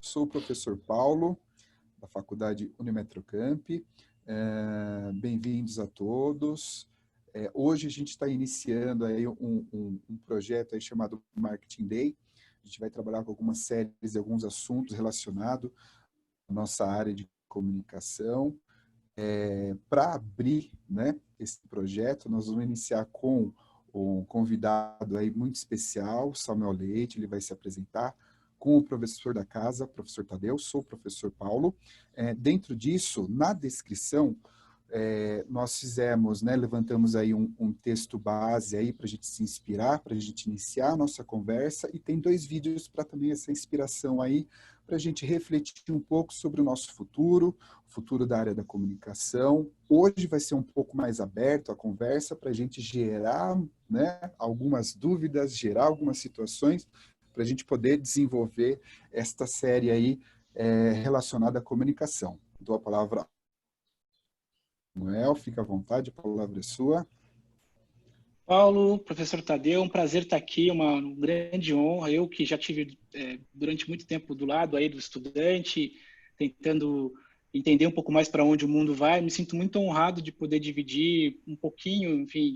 Sou o professor Paulo, da Faculdade Unimetrocamp. Bem-vindos a todos. Hoje a gente está iniciando aí um projeto aí chamado Marketing Day. A gente vai trabalhar com algumas séries e alguns assuntos relacionados à nossa área de comunicação. Para abrir, né, esse projeto, nós vamos iniciar com um convidado aí muito especial, Samuel Leite. Ele vai se apresentar com o professor da casa, professor Tadeu. Sou o professor Paulo. Dentro disso, na descrição, nós fizemos, né, levantamos aí um texto base aí para a gente se inspirar, para a gente iniciar a nossa conversa, e tem 2 vídeos para também essa inspiração aí, para a gente refletir um pouco sobre o nosso futuro, o futuro da área da comunicação. Hoje vai ser um pouco mais aberto a conversa, para a gente gerar, né, algumas dúvidas, gerar algumas situações, para a gente poder desenvolver esta série aí relacionada à comunicação. Dou a palavra. Samuel, fica à vontade, a palavra é sua. Paulo, professor Tadeu, um prazer estar aqui, uma grande honra. Eu que já tive durante muito tempo do lado aí do estudante, tentando entender um pouco mais para onde o mundo vai, me sinto muito honrado de poder dividir um pouquinho, enfim,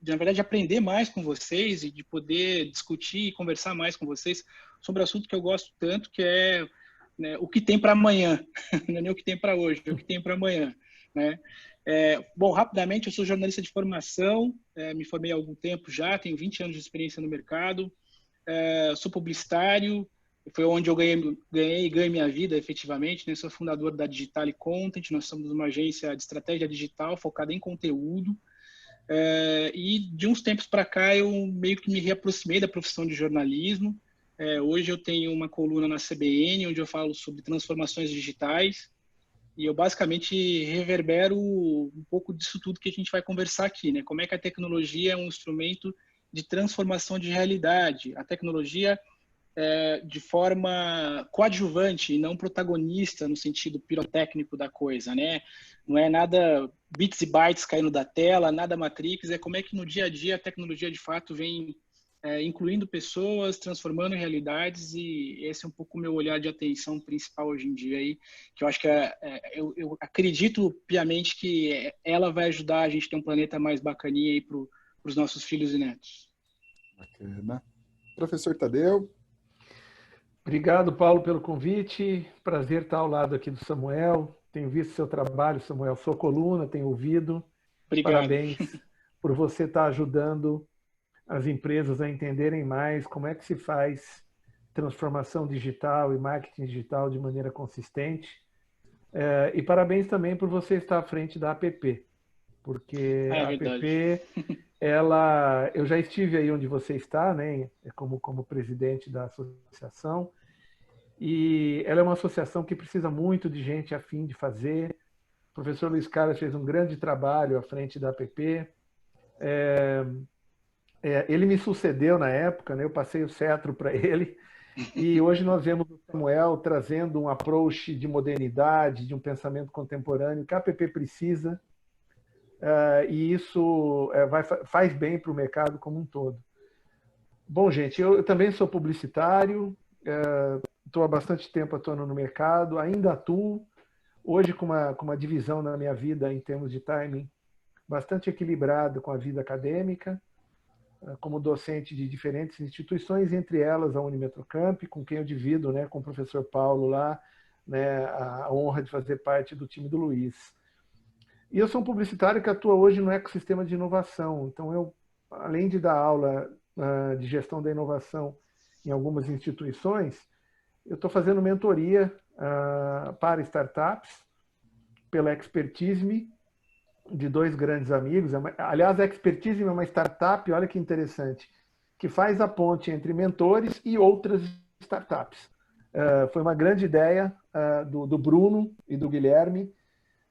na verdade, aprender mais com vocês e de poder discutir e conversar mais com vocês sobre o assunto que eu gosto tanto, que é, né, o que tem para amanhã, não é nem o que tem para hoje, é o que tem para amanhã, né? Bom, rapidamente, eu sou jornalista de formação, me formei há algum tempo já, tenho 20 anos de experiência no mercado, sou publicitário, foi onde eu ganhei minha vida efetivamente, né? Sou fundador da Digital Content, nós somos uma agência de estratégia digital focada em conteúdo, e de uns tempos para cá eu meio que me reaproximei da profissão de jornalismo. Hoje eu tenho uma coluna na CBN, onde eu falo sobre transformações digitais, e eu basicamente reverbero um pouco disso tudo que a gente vai conversar aqui, né? Como é que a tecnologia é um instrumento de transformação de realidade. A tecnologia de forma coadjuvante e não protagonista no sentido pirotécnico da coisa, né? Não é nada bits e bytes caindo da tela, nada Matrix, é como é que no dia a dia a tecnologia de fato vem incluindo pessoas, transformando realidades, e esse é um pouco o meu olhar de atenção principal hoje em dia, aí, que eu acho que eu acredito piamente que ela vai ajudar a gente a ter um planeta mais bacaninha para os nossos filhos e netos. Bacana. Professor Tadeu. Obrigado, Paulo, pelo convite. Prazer estar ao lado aqui do Samuel. Tenho visto seu trabalho, Samuel, sua coluna, tenho ouvido. Obrigado. Parabéns por você estar ajudando as empresas a entenderem mais como é que se faz transformação digital e marketing digital de maneira consistente. E parabéns também por você estar à frente da APP, porque a APP, eu já estive aí onde você está, né, como presidente da associação, e ela é uma associação que precisa muito de gente a fim de fazer. O professor Luiz Carlos fez um grande trabalho à frente da APP. Ele me sucedeu na época, né, eu passei o cetro para ele, e hoje nós vemos o Samuel trazendo um approach de modernidade, de um pensamento contemporâneo que a APP precisa, e isso faz bem para o mercado como um todo. Bom, gente, eu também sou publicitário, estou há bastante tempo atuando no mercado, ainda atuo, hoje com uma divisão na minha vida em termos de timing bastante equilibrado com a vida acadêmica, como docente de diferentes instituições, entre elas a Unimetrocamp, com quem eu divido, né, com o professor Paulo lá, né, a honra de fazer parte do time do Luiz. E eu sou um publicitário que atua hoje no ecossistema de inovação. Então, eu, além de dar aula de gestão da inovação em algumas instituições, eu estou fazendo mentoria para startups, pela Expertise, de 2 grandes amigos. Aliás, a Expertise é uma startup, olha que interessante, que faz a ponte entre mentores e outras startups. Foi uma grande ideia do Bruno e do Guilherme,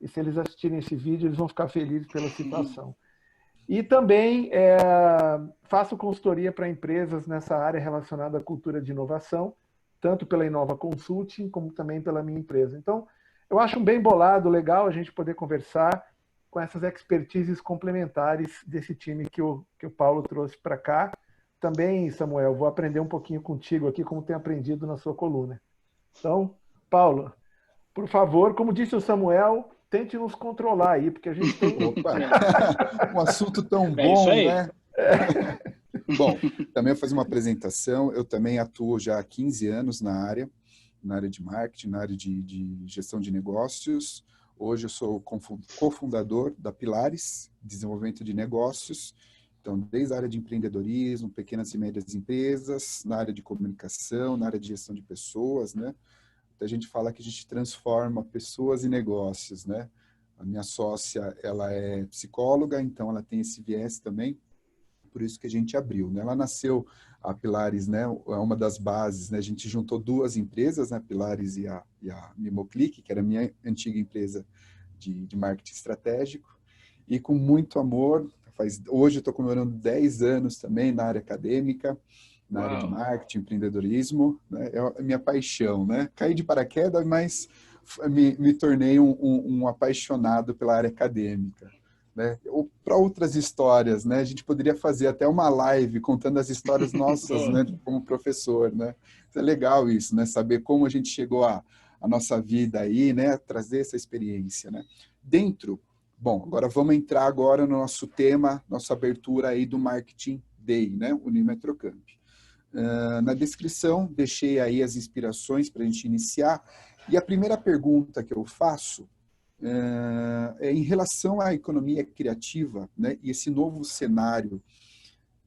e se eles assistirem esse vídeo, eles vão ficar felizes pela situação. E também faço consultoria para empresas nessa área relacionada à cultura de inovação, tanto pela Inova Consulting, como também pela minha empresa. Então, eu acho bem bolado, legal a gente poder conversar com essas expertises complementares desse time que o Paulo trouxe para cá. Também, Samuel, vou aprender um pouquinho contigo aqui, como tenho aprendido na sua coluna. Então, Paulo, por favor, como disse o Samuel, tente nos controlar aí, porque a gente tem... Opa, um assunto tão É isso bom, aí. né? Bom, também vou fazer uma apresentação. Eu também atuo já há 15 anos na área de marketing, na área de gestão de negócios. Hoje eu sou cofundador da Pilares, desenvolvimento de negócios. Então, desde a área de empreendedorismo, pequenas e médias empresas, na área de comunicação, na área de gestão de pessoas, né? A gente fala que a gente transforma pessoas e negócios, né? A minha sócia, ela é psicóloga, então ela tem esse viés também, por isso que a gente abriu, né? Ela nasceu, a Pilares, né? É uma das bases, né? A gente juntou duas empresas, né? Pilares e a Mimoclick, que era a minha antiga empresa de marketing estratégico, e com muito amor, hoje eu estou comemorando 10 anos também na área acadêmica, na área de marketing, empreendedorismo, né? É a minha paixão, né? Caí de paraquedas, mas me tornei um apaixonado pela área acadêmica, né? Ou para outras histórias, né? A gente poderia fazer até uma live contando as histórias nossas, né? Como professor, né? É legal isso, né? Saber como a gente chegou a nossa vida aí, né? Trazer essa experiência, né? Bom, agora vamos entrar agora no nosso tema, nossa abertura aí do Marketing Day, né? Unimetrocamp. Na descrição, deixei aí as inspirações para a gente iniciar. E a primeira pergunta que eu faço é em relação à economia criativa, né, e esse novo cenário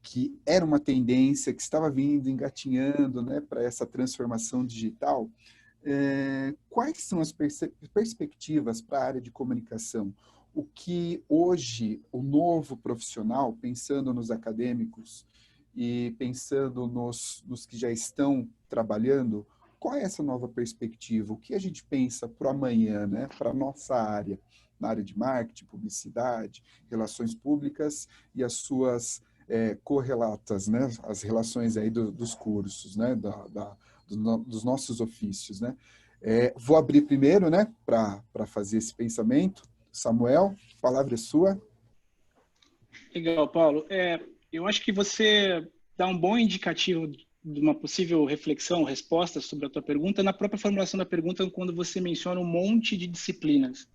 que era uma tendência que estava vindo, engatinhando, né, para essa transformação digital. Quais são as perspectivas para a área de comunicação? O que hoje o novo profissional, pensando nos acadêmicos, e pensando nos que já estão trabalhando, qual é essa nova perspectiva? O que a gente pensa para o amanhã, né? Para a nossa área, na área de marketing, publicidade, relações públicas e as suas correlatas, né? As relações aí dos cursos, né? Dos nossos ofícios, né? Vou abrir primeiro, né? Para fazer esse pensamento. Samuel, a palavra é sua. Legal, Paulo. Eu acho que você dá um bom indicativo de uma possível reflexão, resposta sobre a tua pergunta na própria formulação da pergunta, quando você menciona um monte de disciplinas.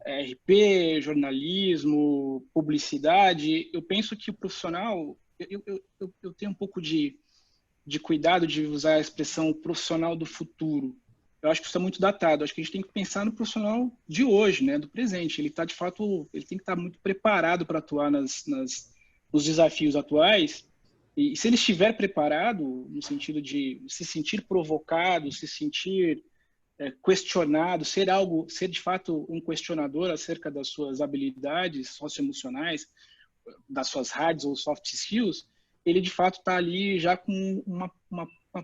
RP, jornalismo, publicidade. Eu penso que o profissional... Eu tenho um pouco de cuidado de usar a expressão profissional do futuro. Eu acho que isso é muito datado. Eu acho que a gente tem que pensar no profissional de hoje, né, do presente. Ele está, de fato, ele tem que estar muito preparado para atuar nos desafios atuais. E se ele estiver preparado, no sentido de se sentir provocado, se sentir questionado, ser de fato um questionador acerca das suas habilidades socioemocionais, das suas hard ou soft skills, ele de fato está ali já com uma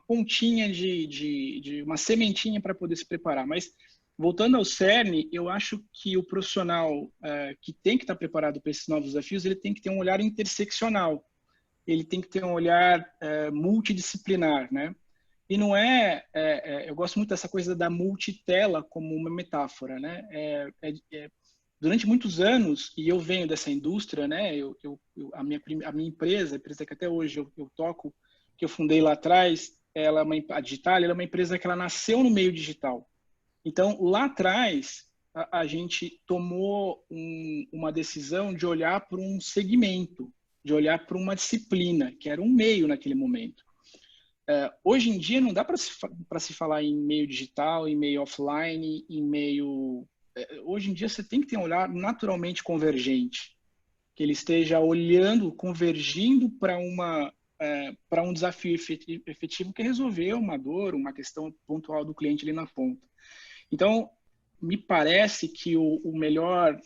pontinha de uma sementinha para poder se preparar. Mas, voltando ao cerne, eu acho que o profissional que tem que estar preparado para esses novos desafios, ele tem que ter um olhar interseccional, ele tem que ter um olhar multidisciplinar, né? E não eu gosto muito dessa coisa da multitela como uma metáfora, né? Durante muitos anos, e eu venho dessa indústria, né? A minha empresa, a empresa que até hoje eu toco, que eu fundei lá atrás, a Digital, ela é uma empresa que ela nasceu no meio digital. Então, lá atrás, a gente tomou uma decisão de olhar para um segmento, de olhar para uma disciplina, que era um meio naquele momento. Hoje em dia, não dá para se falar em meio digital, em meio offline, em meio... Hoje em dia, você tem que ter um olhar naturalmente convergente, que ele esteja olhando, convergindo para um desafio efetivo que é resolver uma dor, uma questão pontual do cliente ali na ponta. Então, me parece que o melhor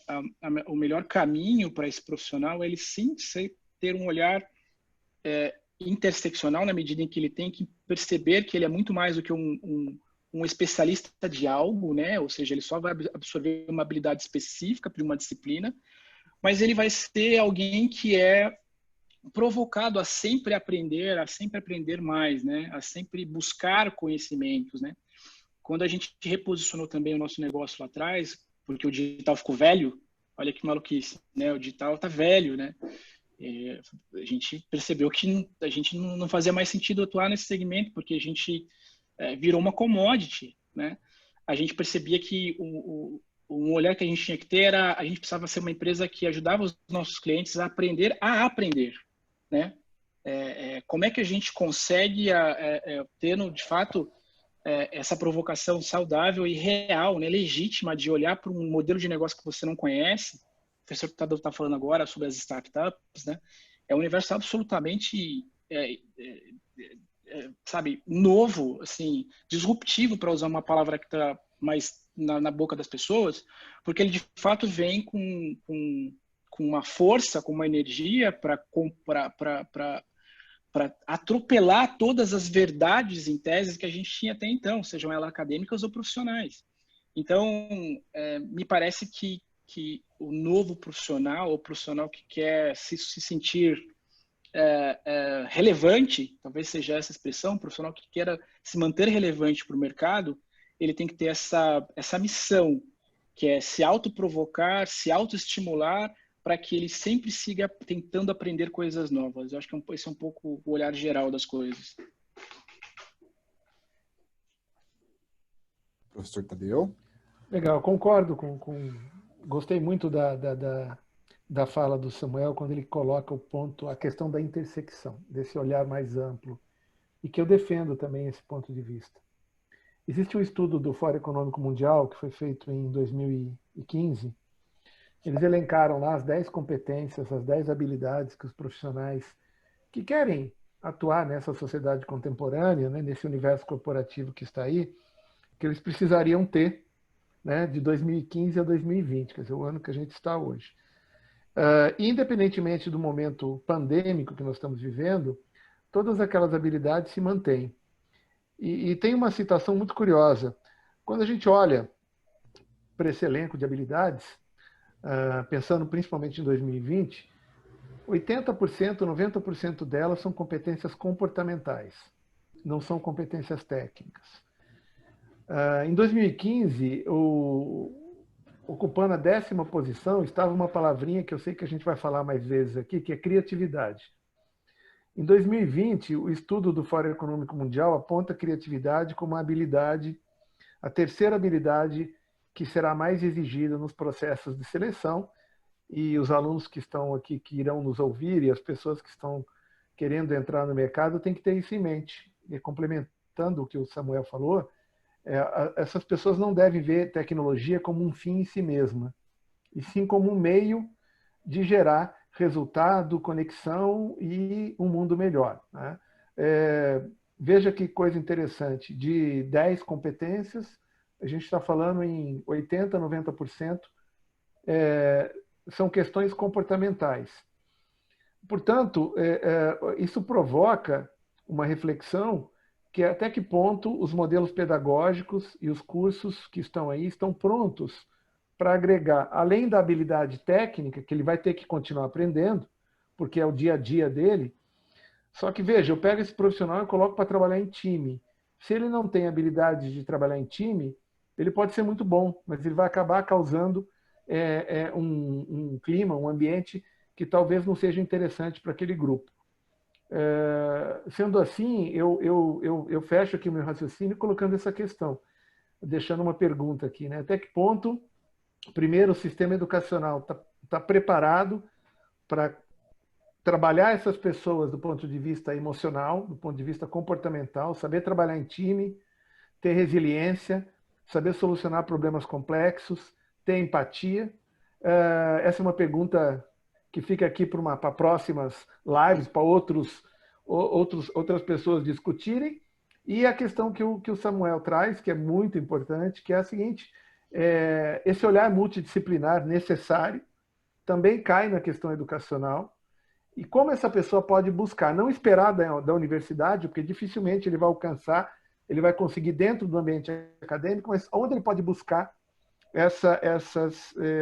caminho para esse profissional é ele sim ter um olhar interseccional, na medida em que ele tem que perceber que ele é muito mais do que um especialista de algo, né? Ou seja, ele só vai absorver uma habilidade específica para uma disciplina, mas ele vai ser alguém que é provocado a sempre aprender mais, né? A sempre buscar conhecimentos, né? Quando a gente reposicionou também o nosso negócio lá atrás, porque o digital ficou velho, olha que maluquice, né? O digital tá velho, né? A gente percebeu que a gente não fazia mais sentido atuar nesse segmento, porque a gente virou uma commodity, né? A gente percebia que um olhar que a gente tinha que ter era, a gente precisava ser uma empresa que ajudava os nossos clientes a aprender, né? Como é que a gente consegue ter, de fato, essa provocação saudável e real, né, legítima, de olhar para um modelo de negócio que você não conhece. O professor Tadeu está falando agora sobre as startups, né? É um universo absolutamente, sabe, novo, assim, disruptivo, para usar uma palavra que está mais na boca das pessoas, porque ele de fato vem com uma força, com uma energia para atropelar todas as verdades em tese que a gente tinha até então, sejam elas acadêmicas ou profissionais. Então, me parece que o novo profissional, o profissional que quer se sentir relevante, talvez seja essa expressão, um profissional que queira se manter relevante para o mercado, ele tem que ter essa missão, que é se autoprovocar, se autoestimular, para que ele sempre siga tentando aprender coisas novas. Eu acho que esse é um pouco o olhar geral das coisas. Professor Tadeu? Legal, concordo gostei muito da fala do Samuel, quando ele coloca o ponto, a questão da intersecção, desse olhar mais amplo, e que eu defendo também esse ponto de vista. Existe um estudo do Fórum Econômico Mundial, que foi feito em 2015. Eles elencaram lá as 10 competências, as 10 habilidades que os profissionais que querem atuar nessa sociedade contemporânea, né, nesse universo corporativo que está aí, que eles precisariam ter, né, de 2015 a 2020, quer dizer, o ano que a gente está hoje. Independentemente do momento pandêmico que nós estamos vivendo, todas aquelas habilidades se mantêm. E tem uma citação muito curiosa. Quando a gente olha para esse elenco de habilidades, pensando principalmente em 2020, 80%, 90% delas são competências comportamentais, não são competências técnicas. Em 2015, ocupando a 10ª posição, estava uma palavrinha que eu sei que a gente vai falar mais vezes aqui, que é criatividade. Em 2020, o estudo do Fórum Econômico Mundial aponta a criatividade como a habilidade, a terceira habilidade que será mais exigida nos processos de seleção, e os alunos que estão aqui, que irão nos ouvir, e as pessoas que estão querendo entrar no mercado, têm que ter isso em mente. E complementando o que o Samuel falou, essas pessoas não devem ver tecnologia como um fim em si mesma, e sim como um meio de gerar resultado, conexão e um mundo melhor, né? Veja que coisa interessante, de 10 competências, a gente está falando em 80%, 90% são questões comportamentais. Portanto, isso provoca uma reflexão que até que ponto os modelos pedagógicos e os cursos que estão aí estão prontos para agregar, além da habilidade técnica, que ele vai ter que continuar aprendendo, porque é o dia a dia dele. Só que, veja, eu pego esse profissional e coloco para trabalhar em time. Se ele não tem habilidade de trabalhar em time, ele pode ser muito bom, mas ele vai acabar causando um clima, um ambiente que talvez não seja interessante para aquele grupo. Sendo assim, eu fecho aqui o meu raciocínio colocando essa questão, deixando uma pergunta aqui, né? Até que ponto, primeiro, o sistema educacional está preparado para trabalhar essas pessoas do ponto de vista emocional, do ponto de vista comportamental, saber trabalhar em time, ter resiliência, saber solucionar problemas complexos, ter empatia? Essa é uma pergunta que fica aqui para próximas lives, para outras pessoas discutirem. E a questão que o Samuel traz, que é muito importante, que é a seguinte: esse olhar multidisciplinar necessário também cai na questão educacional. E como essa pessoa pode buscar, não esperar da universidade, porque dificilmente ele vai alcançar, ele vai conseguir dentro do ambiente acadêmico, mas onde ele pode buscar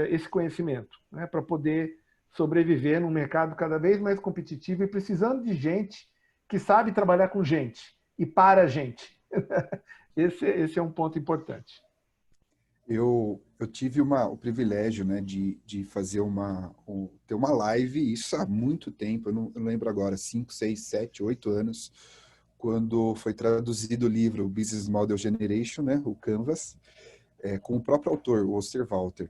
esse conhecimento, né, para poder sobreviver num mercado cada vez mais competitivo e precisando de gente que sabe trabalhar com gente e para gente. Esse é um ponto importante. Eu tive o privilégio, né, de fazer ter uma live, isso há muito tempo, eu não lembro agora, 5, 6, 7, 8 anos, quando foi traduzido o livro Business Model Generation, né, o Canvas, com o próprio autor, o Osterwalder.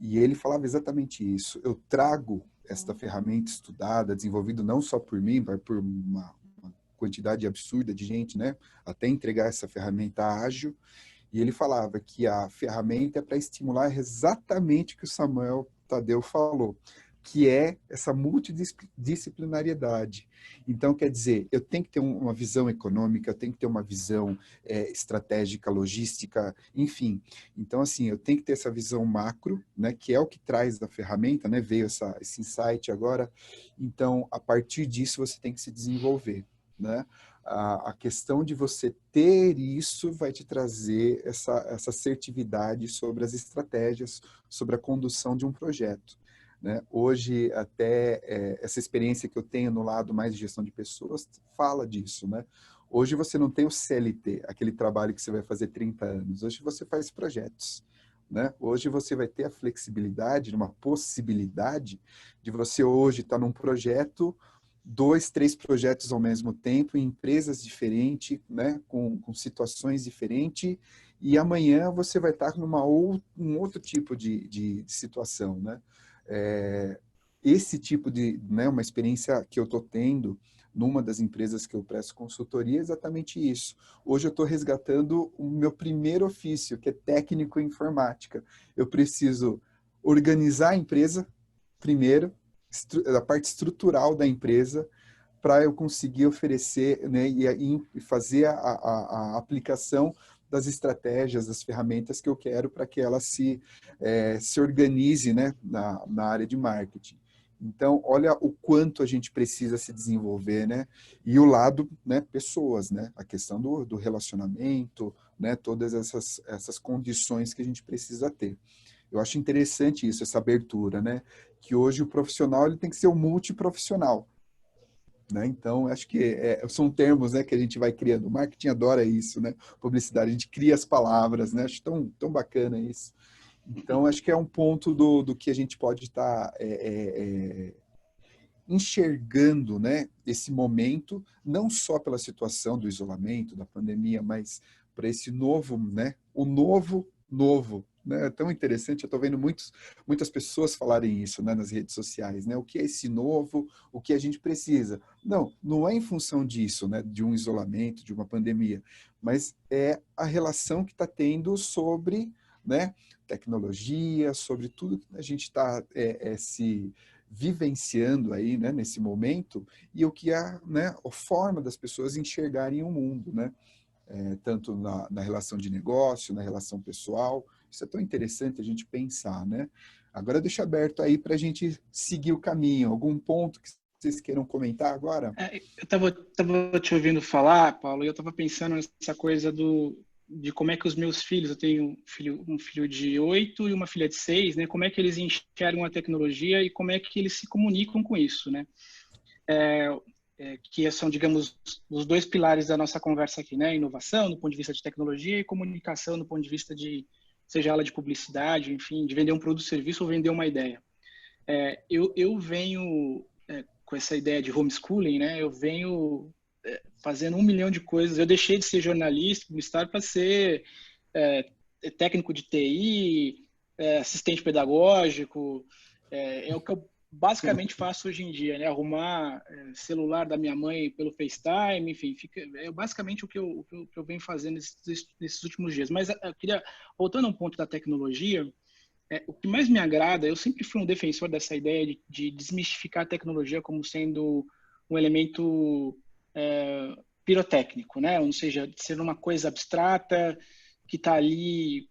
E ele falava exatamente isso. Eu trago esta ferramenta estudada, desenvolvida não só por mim, mas por uma quantidade absurda de gente, né, até entregar essa ferramenta ágil. E ele falava que a ferramenta é para estimular exatamente o que o Samuel Tadeu falou, que é essa multidisciplinariedade. Então, quer dizer, eu tenho que ter uma visão econômica, eu tenho que ter uma visão estratégica, logística, enfim. Então, assim, eu tenho que ter essa visão macro, né, que é o que traz da ferramenta, né, veio esse insight agora. Então, a partir disso, você tem que se desenvolver, né? A questão de você ter isso vai te trazer essa assertividade sobre as estratégias, sobre a condução de um projeto, né? Hoje, até essa experiência que eu tenho no lado mais de gestão de pessoas fala disso, né? Hoje você não tem o CLT, aquele trabalho que você vai fazer 30 anos. Hoje você faz projetos, né? Hoje você vai ter a flexibilidade, uma possibilidade de você hoje estar num projeto, 2, 3 projetos ao mesmo tempo, em empresas diferentes, né? Com situações diferentes, e amanhã você vai estar num outro tipo de situação, né? Esse tipo de, né, uma experiência que eu estou tendo numa das empresas que eu presto consultoria é exatamente isso. Hoje eu estou resgatando o meu primeiro ofício, que é técnico em informática. Eu preciso organizar a empresa primeiro, a parte estrutural da empresa, para eu conseguir oferecer, né, e fazer a aplicação das estratégias, das ferramentas que eu quero para que ela se organize, né, na área de marketing. Então, olha o quanto a gente precisa se desenvolver, né? E o lado, né, pessoas, né? A questão do relacionamento, né? Todas essas condições que a gente precisa ter. Eu acho interessante isso, essa abertura, né? Que hoje o profissional ele tem que ser um multiprofissional, né? Então, acho que são termos, né, que a gente vai criando. O marketing adora isso, né? Publicidade, a gente cria as palavras, né? Acho tão bacana isso. Então, acho que é um ponto do que a gente pode estar enxergando, né, esse momento, não só pela situação do isolamento, da pandemia, mas para esse novo, né? O novo, né? É tão interessante, eu estou vendo muitas pessoas falarem isso, né, nas redes sociais, né? O que é esse novo, o que a gente precisa. Não é em função disso, né, de um isolamento, de uma pandemia, mas é a relação que está tendo sobre, né, tecnologia, sobre tudo que a gente está se vivenciando aí, né, nesse momento, e o que é, né, a forma das pessoas enxergarem o mundo, né? Tanto na relação de negócio, na relação pessoal. Isso é tão interessante a gente pensar, né? Agora deixa aberto aí para a gente seguir o caminho. Algum ponto que vocês queiram comentar agora? Eu estava te ouvindo falar, Paulo, e eu estava pensando nessa coisa de como é que os meus filhos, eu tenho um filho de 8 e uma filha de 6, né? Como é que eles enxergam a tecnologia e como é que eles se comunicam com isso, né? Que são, digamos, os dois pilares da nossa conversa aqui, né? Inovação, do ponto de vista de tecnologia, e comunicação, do ponto de vista de, seja ela de publicidade, enfim, de vender um produto, serviço ou vender uma ideia. Eu venho com essa ideia de homeschooling, né? Eu venho fazendo 1 milhão de coisas. Eu deixei de ser jornalista, publicitário, para ser técnico de TI, assistente pedagógico. É o que eu basicamente faço hoje em dia, né? Arrumar celular da minha mãe pelo FaceTime, enfim, é basicamente o que eu venho fazendo nesses últimos dias. Mas eu queria, voltando a um ponto da tecnologia, o que mais me agrada, eu sempre fui um defensor dessa ideia de desmistificar a tecnologia como sendo um elemento pirotécnico, né? Ou seja, de ser uma coisa abstrata que está ali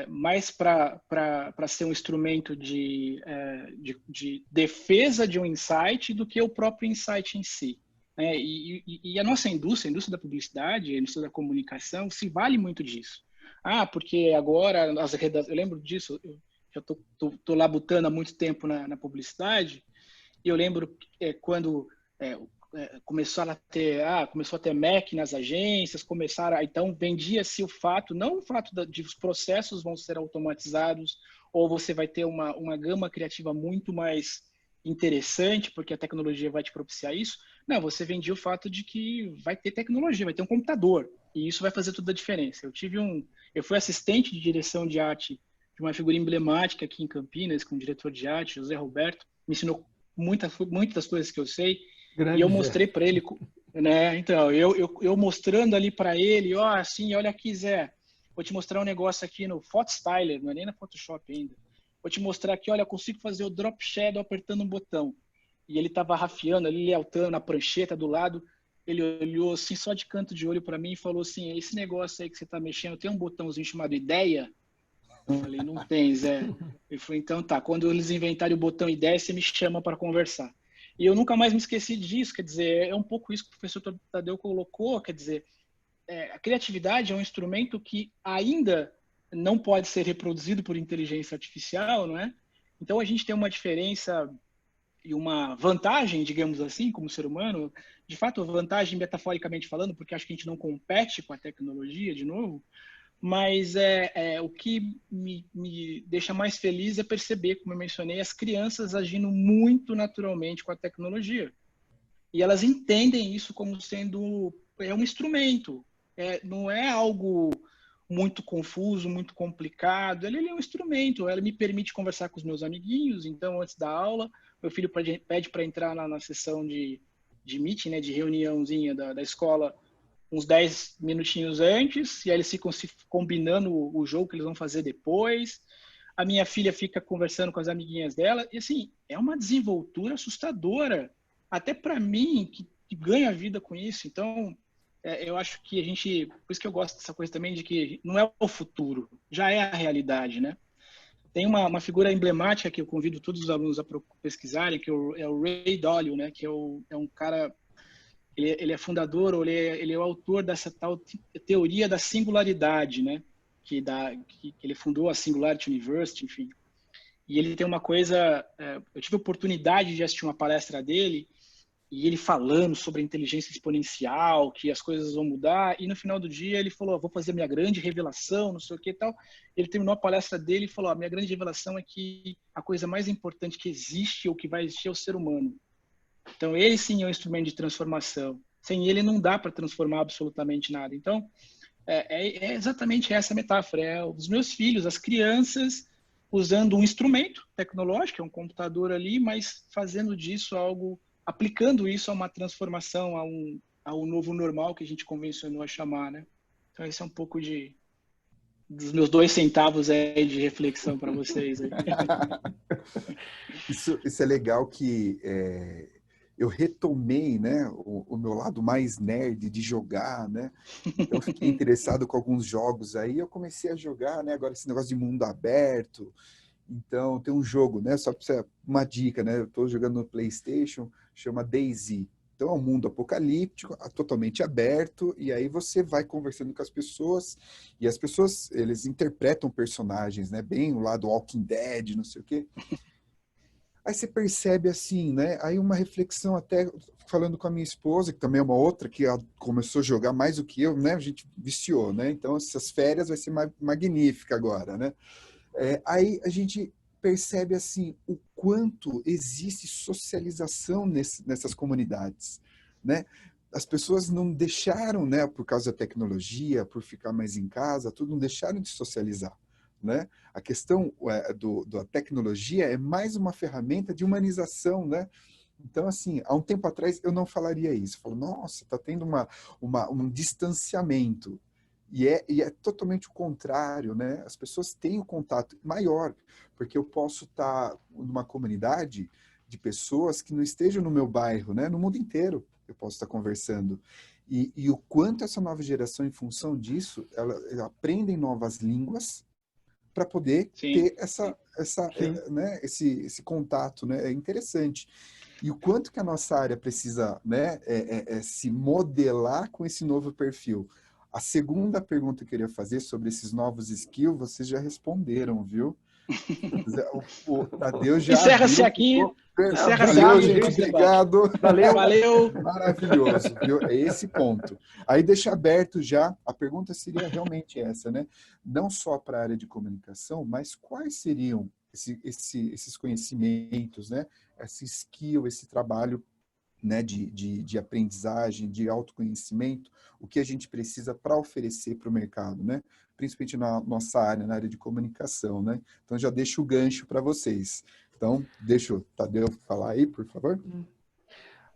mais para ser um instrumento de defesa de um insight do que o próprio insight em si. E a nossa indústria, a indústria da publicidade, a indústria da comunicação, se vale muito disso. Porque agora as redações, eu lembro disso, eu já tô labutando há muito tempo na publicidade, e eu lembro quando começou a ter Mac nas agências, então vendia-se o fato, não o fato de os processos vão ser automatizados, ou você vai ter uma gama criativa muito mais interessante porque a tecnologia vai te propiciar isso. Não, você vendia o fato de que vai ter tecnologia, vai ter um computador, e isso vai fazer toda a diferença. Eu fui assistente de direção de arte de uma figura emblemática aqui em Campinas, com o diretor de arte, José Roberto, me ensinou muitas das coisas que eu sei, Grande e eu Zé. mostrei para ele, né? Então, eu mostrando ali para ele, ó, assim, olha aqui, Zé, vou te mostrar um negócio aqui no PhotoStyler, não é nem na Photoshop ainda. Vou te mostrar aqui, olha, eu consigo fazer o drop shadow apertando um botão. E ele estava rafiando ali, lealtando na prancheta do lado. Ele olhou assim, só de canto de olho para mim e falou assim, esse negócio aí que você está mexendo, tem um botãozinho chamado ideia? Eu falei, não tem, Zé. Ele falou, então tá, quando eles inventarem o botão ideia, você me chama para conversar. E eu nunca mais me esqueci disso, quer dizer, é um pouco isso que o professor Tadeu colocou, quer dizer, a criatividade é um instrumento que ainda não pode ser reproduzido por inteligência artificial, não é? Então a gente tem uma diferença e uma vantagem, digamos assim, como ser humano, de fato, vantagem metaforicamente falando, porque acho que a gente não compete com a tecnologia, de novo, mas o que me deixa mais feliz é perceber, como eu mencionei, as crianças agindo muito naturalmente com a tecnologia. E elas entendem isso como sendo um instrumento, não é algo muito confuso, muito complicado. Ele é um instrumento, ela me permite conversar com os meus amiguinhos. Então, antes da aula, meu filho pede para entrar na sessão de meeting, né, de reuniãozinha da escola, uns 10 minutinhos antes, e aí eles ficam se combinando o jogo que eles vão fazer depois. A minha filha fica conversando com as amiguinhas dela, e assim, é uma desenvoltura assustadora, até para mim, que ganha vida com isso. Então, eu acho que a gente, por isso que eu gosto dessa coisa também de que não é o futuro, já é a realidade, né? Tem uma figura emblemática que eu convido todos os alunos a pesquisarem, que é o Ray Dalio, né? Que é um cara, ele é fundador, ou ele é o autor dessa tal teoria da singularidade, né? Que ele fundou a Singularity University, enfim. E ele tem uma coisa, eu tive a oportunidade de assistir uma palestra dele, e ele falando sobre a inteligência exponencial, que as coisas vão mudar, e no final do dia ele falou, vou fazer minha grande revelação, não sei o que e tal. Ele terminou a palestra dele e falou, a minha grande revelação é que a coisa mais importante que existe ou que vai existir é o ser humano. Então ele sim é um instrumento de transformação. Sem ele não dá para transformar absolutamente nada. Então é exatamente essa metáfora, os meus filhos, as crianças, usando um instrumento tecnológico, é um computador ali, mas fazendo disso algo, aplicando isso a uma transformação, a um novo normal que a gente convencionou a chamar, né? Então esse é um pouco dos meus 2 centavos aí de reflexão para vocês. Aí. Isso é legal que eu retomei, né, o meu lado mais nerd de jogar, né? Então fiquei interessado com alguns jogos aí, eu comecei a jogar, né? Agora esse negócio de mundo aberto. Então tem um jogo, né? Só para você uma dica, né? Eu estou jogando no PlayStation, chama DayZ. Então é um mundo apocalíptico, totalmente aberto, e aí você vai conversando com as pessoas, e as pessoas, eles interpretam personagens, né? Bem o lado Walking Dead, não sei o quê. Aí você percebe assim, né? Aí uma reflexão até falando com a minha esposa, que também é uma outra, que começou a jogar mais do que eu, né? A gente viciou, né? Então essas férias vai ser magnífica agora, né? Aí a gente percebe assim o quanto existe socialização nessas comunidades, né? As pessoas não deixaram, né? Por causa da tecnologia, por ficar mais em casa, tudo não deixaram de socializar. Né? A questão da tecnologia é mais uma ferramenta de humanização, né? Então, assim, há um tempo atrás eu não falaria isso. Eu falo, nossa, está tendo um distanciamento. E é totalmente o contrário, né? As pessoas têm um contato maior, porque eu posso estar numa comunidade de pessoas que não estejam no meu bairro, né? No mundo inteiro eu posso estar conversando. E o quanto essa nova geração, em função disso, ela aprendem novas línguas, para poder ter né, esse contato, né? É interessante. E o quanto que a nossa área precisa, né, se modelar com esse novo perfil. A segunda pergunta que eu queria fazer sobre esses novos skills, vocês já responderam, viu? O Tadeu já encerra-se aqui. Valeu, gente. Obrigado. Valeu. Maravilhoso, viu? É esse ponto. Aí deixa aberto já. A pergunta seria realmente essa, né? Não só para a área de comunicação, mas quais seriam esses conhecimentos, né? Esse skill, esse trabalho, né, de aprendizagem, de autoconhecimento, o que a gente precisa para oferecer para o mercado, né? Principalmente na nossa área, na área de comunicação, né? Então, já deixo o gancho para vocês. Então, deixa o Tadeu falar aí, por favor.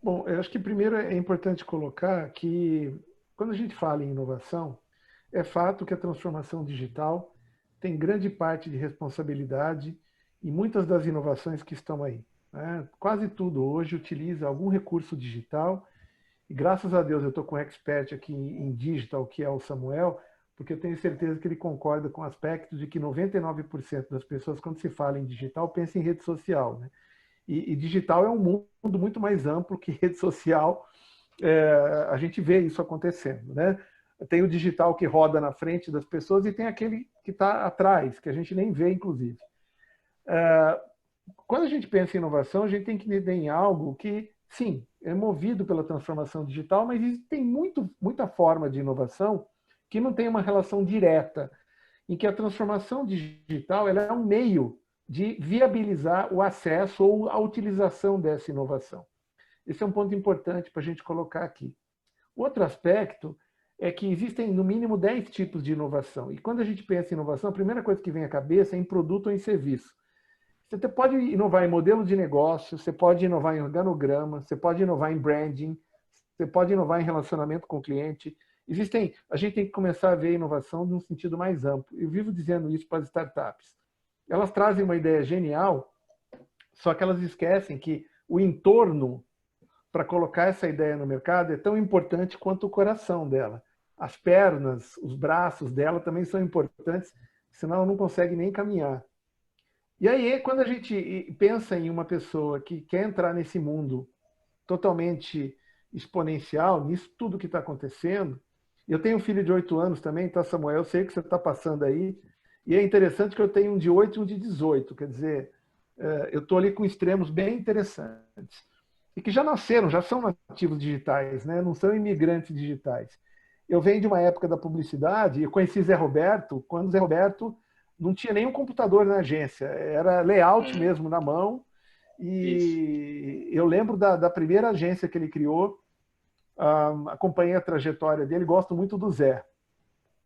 Bom, eu acho que primeiro é importante colocar que, quando a gente fala em inovação, é fato que a transformação digital tem grande parte de responsabilidade em muitas das inovações que estão aí, né? Quase tudo hoje utiliza algum recurso digital e, graças a Deus, eu estou com um expert aqui em digital, que é o Samuel, porque eu tenho certeza que ele concorda com o aspecto de que 99% das pessoas, quando se fala em digital, pensam em rede social, né? E digital é um mundo muito mais amplo que rede social. A gente vê isso acontecendo, né? Tem o digital que roda na frente das pessoas e tem aquele que está atrás, que a gente nem vê, inclusive. Quando a gente pensa em inovação, a gente tem que entender em algo que, sim, é movido pela transformação digital, mas tem muita forma de inovação que não tem uma relação direta, em que a transformação digital ela é um meio de viabilizar o acesso ou a utilização dessa inovação. Esse é um ponto importante para a gente colocar aqui. O outro aspecto é que existem, no mínimo, 10 tipos de inovação. E quando a gente pensa em inovação, a primeira coisa que vem à cabeça é em produto ou em serviço. Você pode inovar em modelo de negócio, você pode inovar em organograma, você pode inovar em branding, você pode inovar em relacionamento com o cliente. A gente tem que começar a ver a inovação num sentido mais amplo. Eu vivo dizendo isso para as startups. Elas trazem uma ideia genial, só que elas esquecem que o entorno para colocar essa ideia no mercado é tão importante quanto o coração dela. As pernas, os braços dela também são importantes, senão ela não consegue nem caminhar. E aí, quando a gente pensa em uma pessoa que quer entrar nesse mundo totalmente exponencial, nisso tudo que está acontecendo, eu tenho um filho de 8 anos também, tá, Samuel? Eu sei que você está passando aí, e é interessante que eu tenho um de 8 e um de 18, quer dizer, eu estou ali com extremos bem interessantes. E que já nasceram, já são nativos digitais, né? Não são imigrantes digitais. Eu venho de uma época da publicidade, eu conheci Zé Roberto, quando Zé Roberto não tinha nenhum computador na agência, era layout mesmo na mão, e eu lembro da primeira agência que ele criou, acompanhei a trajetória dele, gosto muito do Zé.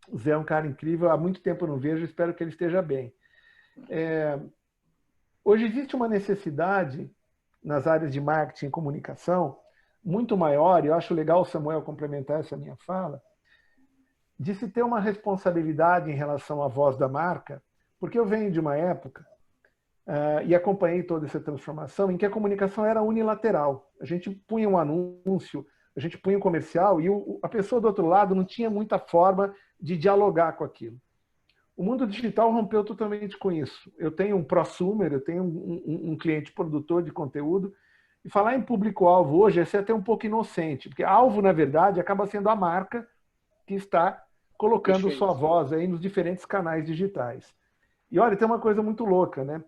O Zé é um cara incrível, há muito tempo eu não vejo, espero que ele esteja bem. Hoje existe uma necessidade nas áreas de marketing e comunicação muito maior, e eu acho legal o Samuel complementar essa minha fala, de se ter uma responsabilidade em relação à voz da marca, porque eu venho de uma época e acompanhei toda essa transformação em que a comunicação era unilateral. A gente punha um anúncio, a gente punha um comercial e a pessoa do outro lado não tinha muita forma de dialogar com aquilo. O mundo digital rompeu totalmente com isso. Eu tenho um prosumer, eu tenho um cliente produtor de conteúdo, e falar em público-alvo hoje é ser até um pouco inocente, porque alvo, na verdade, acaba sendo a marca que está colocando sua voz aí nos diferentes canais digitais. E olha, tem uma coisa muito louca, né?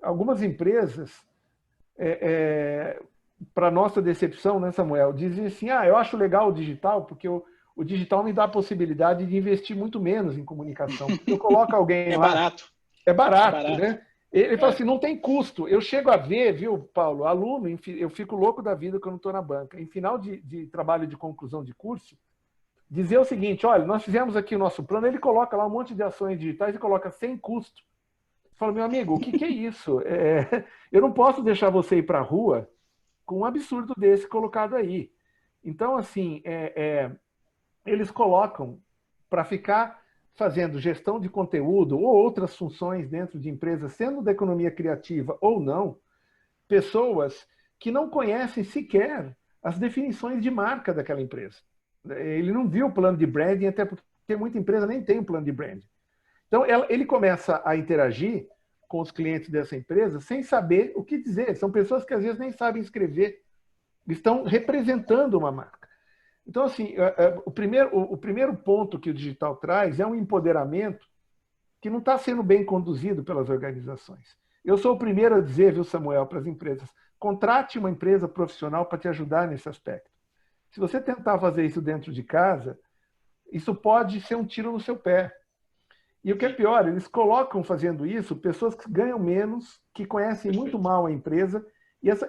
Algumas empresas, para nossa decepção, né, Samuel, dizem assim, eu acho legal o digital, porque o digital me dá a possibilidade de investir muito menos em comunicação. Eu coloco alguém lá... É barato, né? Ele fala assim, não tem custo. Eu chego a ver, viu, Paulo, aluno, eu fico louco da vida quando estou na banca. Em final de trabalho de conclusão de curso, dizer o seguinte, olha, nós fizemos aqui o nosso plano, ele coloca lá um monte de ações digitais e coloca sem custo. Eu falo, meu amigo, o que é isso? Eu não posso deixar você ir para a rua com um absurdo desse colocado aí. Então, assim, eles colocam para ficar fazendo gestão de conteúdo ou outras funções dentro de empresas, sendo da economia criativa ou não, pessoas que não conhecem sequer as definições de marca daquela empresa. Ele não viu o plano de branding, até porque muita empresa nem tem um plano de branding. Então, ele começa a interagir com os clientes dessa empresa sem saber o que dizer. São pessoas que às vezes nem sabem escrever, estão representando uma marca. Então, assim, o primeiro ponto que o digital traz é um empoderamento que não está sendo bem conduzido pelas organizações. Eu sou o primeiro a dizer, viu, Samuel, para as empresas, contrate uma empresa profissional para te ajudar nesse aspecto. Se você tentar fazer isso dentro de casa, isso pode ser um tiro no seu pé. E o que é pior, eles colocam fazendo isso pessoas que ganham menos, que conhecem muito mal a empresa,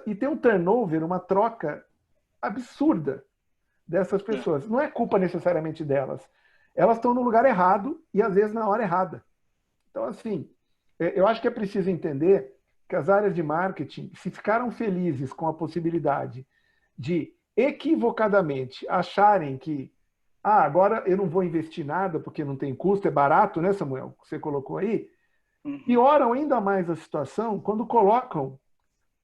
e tem um turnover, uma troca absurda dessas pessoas. Não é culpa necessariamente delas. Elas estão no lugar errado e, às vezes, na hora errada. Então, assim, eu acho que é preciso entender que as áreas de marketing, se ficaram felizes com a possibilidade de equivocadamente acharem que agora eu não vou investir nada porque não tem custo, é barato, né, Samuel? Que você colocou aí. Pioram ainda mais a situação quando colocam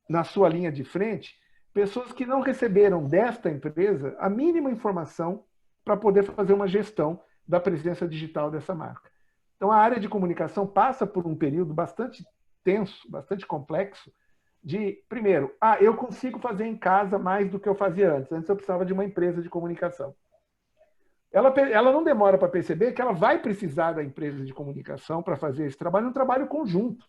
na sua linha de frente pessoas que não receberam desta empresa a mínima informação para poder fazer uma gestão da presença digital dessa marca. Então, a área de comunicação passa por um período bastante tenso, bastante complexo, de, primeiro, eu consigo fazer em casa mais do que eu fazia antes. Antes eu precisava de uma empresa de comunicação. Ela não demora para perceber que ela vai precisar da empresa de comunicação para fazer esse trabalho, um trabalho conjunto.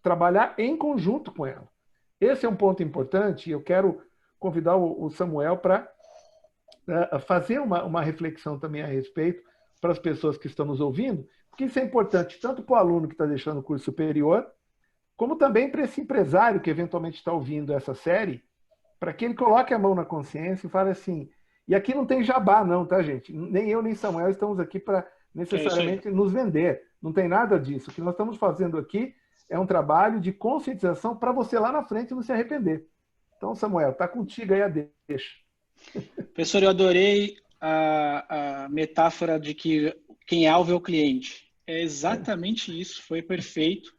Trabalhar em conjunto com ela. Esse é um ponto importante e eu quero convidar o Samuel para fazer uma reflexão também a respeito para as pessoas que estão nos ouvindo, porque isso é importante tanto para o aluno que está deixando o curso superior, como também para esse empresário que eventualmente está ouvindo essa série, para que ele coloque a mão na consciência e fale assim, e aqui não tem jabá não, tá, gente? Nem eu nem Samuel estamos aqui para necessariamente nos vender, não tem nada disso. O que nós estamos fazendo aqui é um trabalho de conscientização para você lá na frente não se arrepender. Então, Samuel, está contigo aí a deixa. Professor, eu adorei a metáfora de que quem é alvo é o cliente. É exatamente isso, foi perfeito.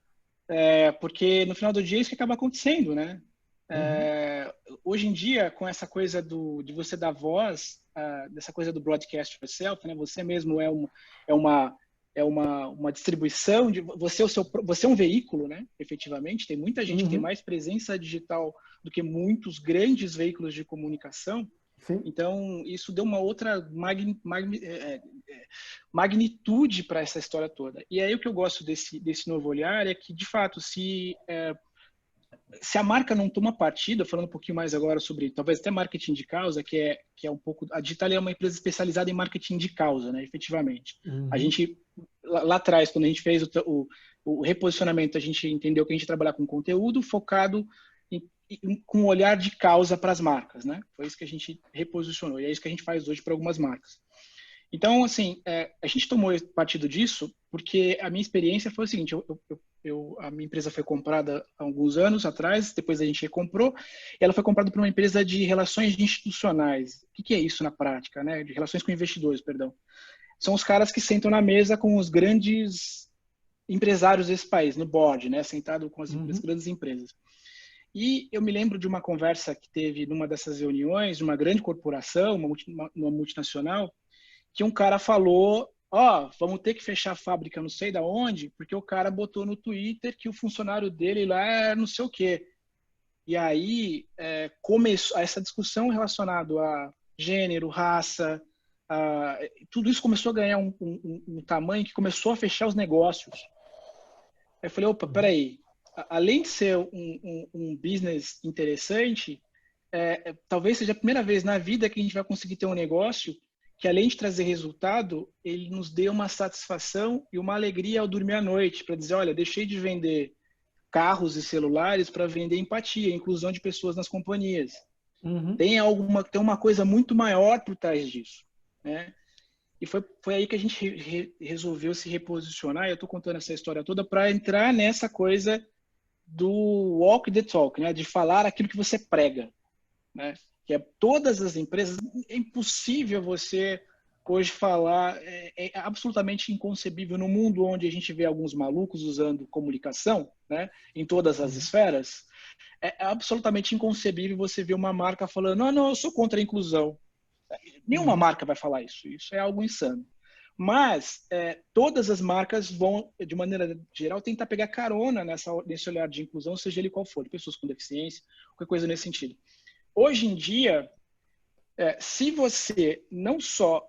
Porque no final do dia é isso que acaba acontecendo, né? Hoje em dia, com essa coisa de você dar voz, dessa coisa do broadcast yourself, né? Você mesmo é uma distribuição de você é um veículo, né? Efetivamente, tem muita gente que tem mais presença digital do que muitos grandes veículos de comunicação. Sim. Então, isso deu uma outra magnitude para essa história toda. E aí o que eu gosto desse novo olhar é que, de fato, se a marca não toma partido, falando um pouquinho mais agora sobre, talvez até marketing de causa, que é um pouco... A Digital é uma empresa especializada em marketing de causa, né, efetivamente. A gente, lá atrás, quando a gente fez o reposicionamento, a gente entendeu que a gente ia trabalhar com conteúdo focado com um olhar de causa para as marcas, né? Foi isso que a gente reposicionou, e é isso que a gente faz hoje para algumas marcas. Então, assim, a gente tomou partido disso porque a minha experiência foi o seguinte, a minha empresa foi comprada há alguns anos atrás, depois a gente recomprou, e ela foi comprada por uma empresa de relações institucionais. O que é isso na prática, né? De relações com investidores, perdão. São os caras que sentam na mesa com os grandes empresários desse país, no board, né? Sentado com as grandes empresas. E eu me lembro de uma conversa que teve numa dessas reuniões, de uma grande corporação, uma multinacional, que um cara falou, vamos ter que fechar a fábrica não sei da onde, porque o cara botou no Twitter que o funcionário dele lá é não sei o quê. E aí começou essa discussão relacionada a gênero, raça, tudo isso começou a ganhar um tamanho que começou a fechar os negócios. Aí eu falei, opa, peraí, além de ser um business interessante, talvez seja a primeira vez na vida que a gente vai conseguir ter um negócio que, além de trazer resultado, ele nos dê uma satisfação e uma alegria ao dormir à noite, para dizer, olha, deixei de vender carros e celulares para vender empatia, inclusão de pessoas nas companhias. Tem uma coisa muito maior por trás disso, né? E foi aí que a gente resolveu se reposicionar, e eu estou contando essa história toda para entrar nessa coisa do walk the talk, né? De falar aquilo que você prega, né? Que é todas as empresas, é impossível você hoje falar, é absolutamente inconcebível no mundo onde a gente vê alguns malucos usando comunicação, né? Em todas as esferas, é absolutamente inconcebível você ver uma marca falando, não, eu sou contra a inclusão. Nenhuma marca vai falar isso é algo insano. Mas todas as marcas vão, de maneira geral, tentar pegar carona nesse olhar de inclusão, seja ele qual for, pessoas com deficiência, qualquer coisa nesse sentido. Hoje em dia, se você não só...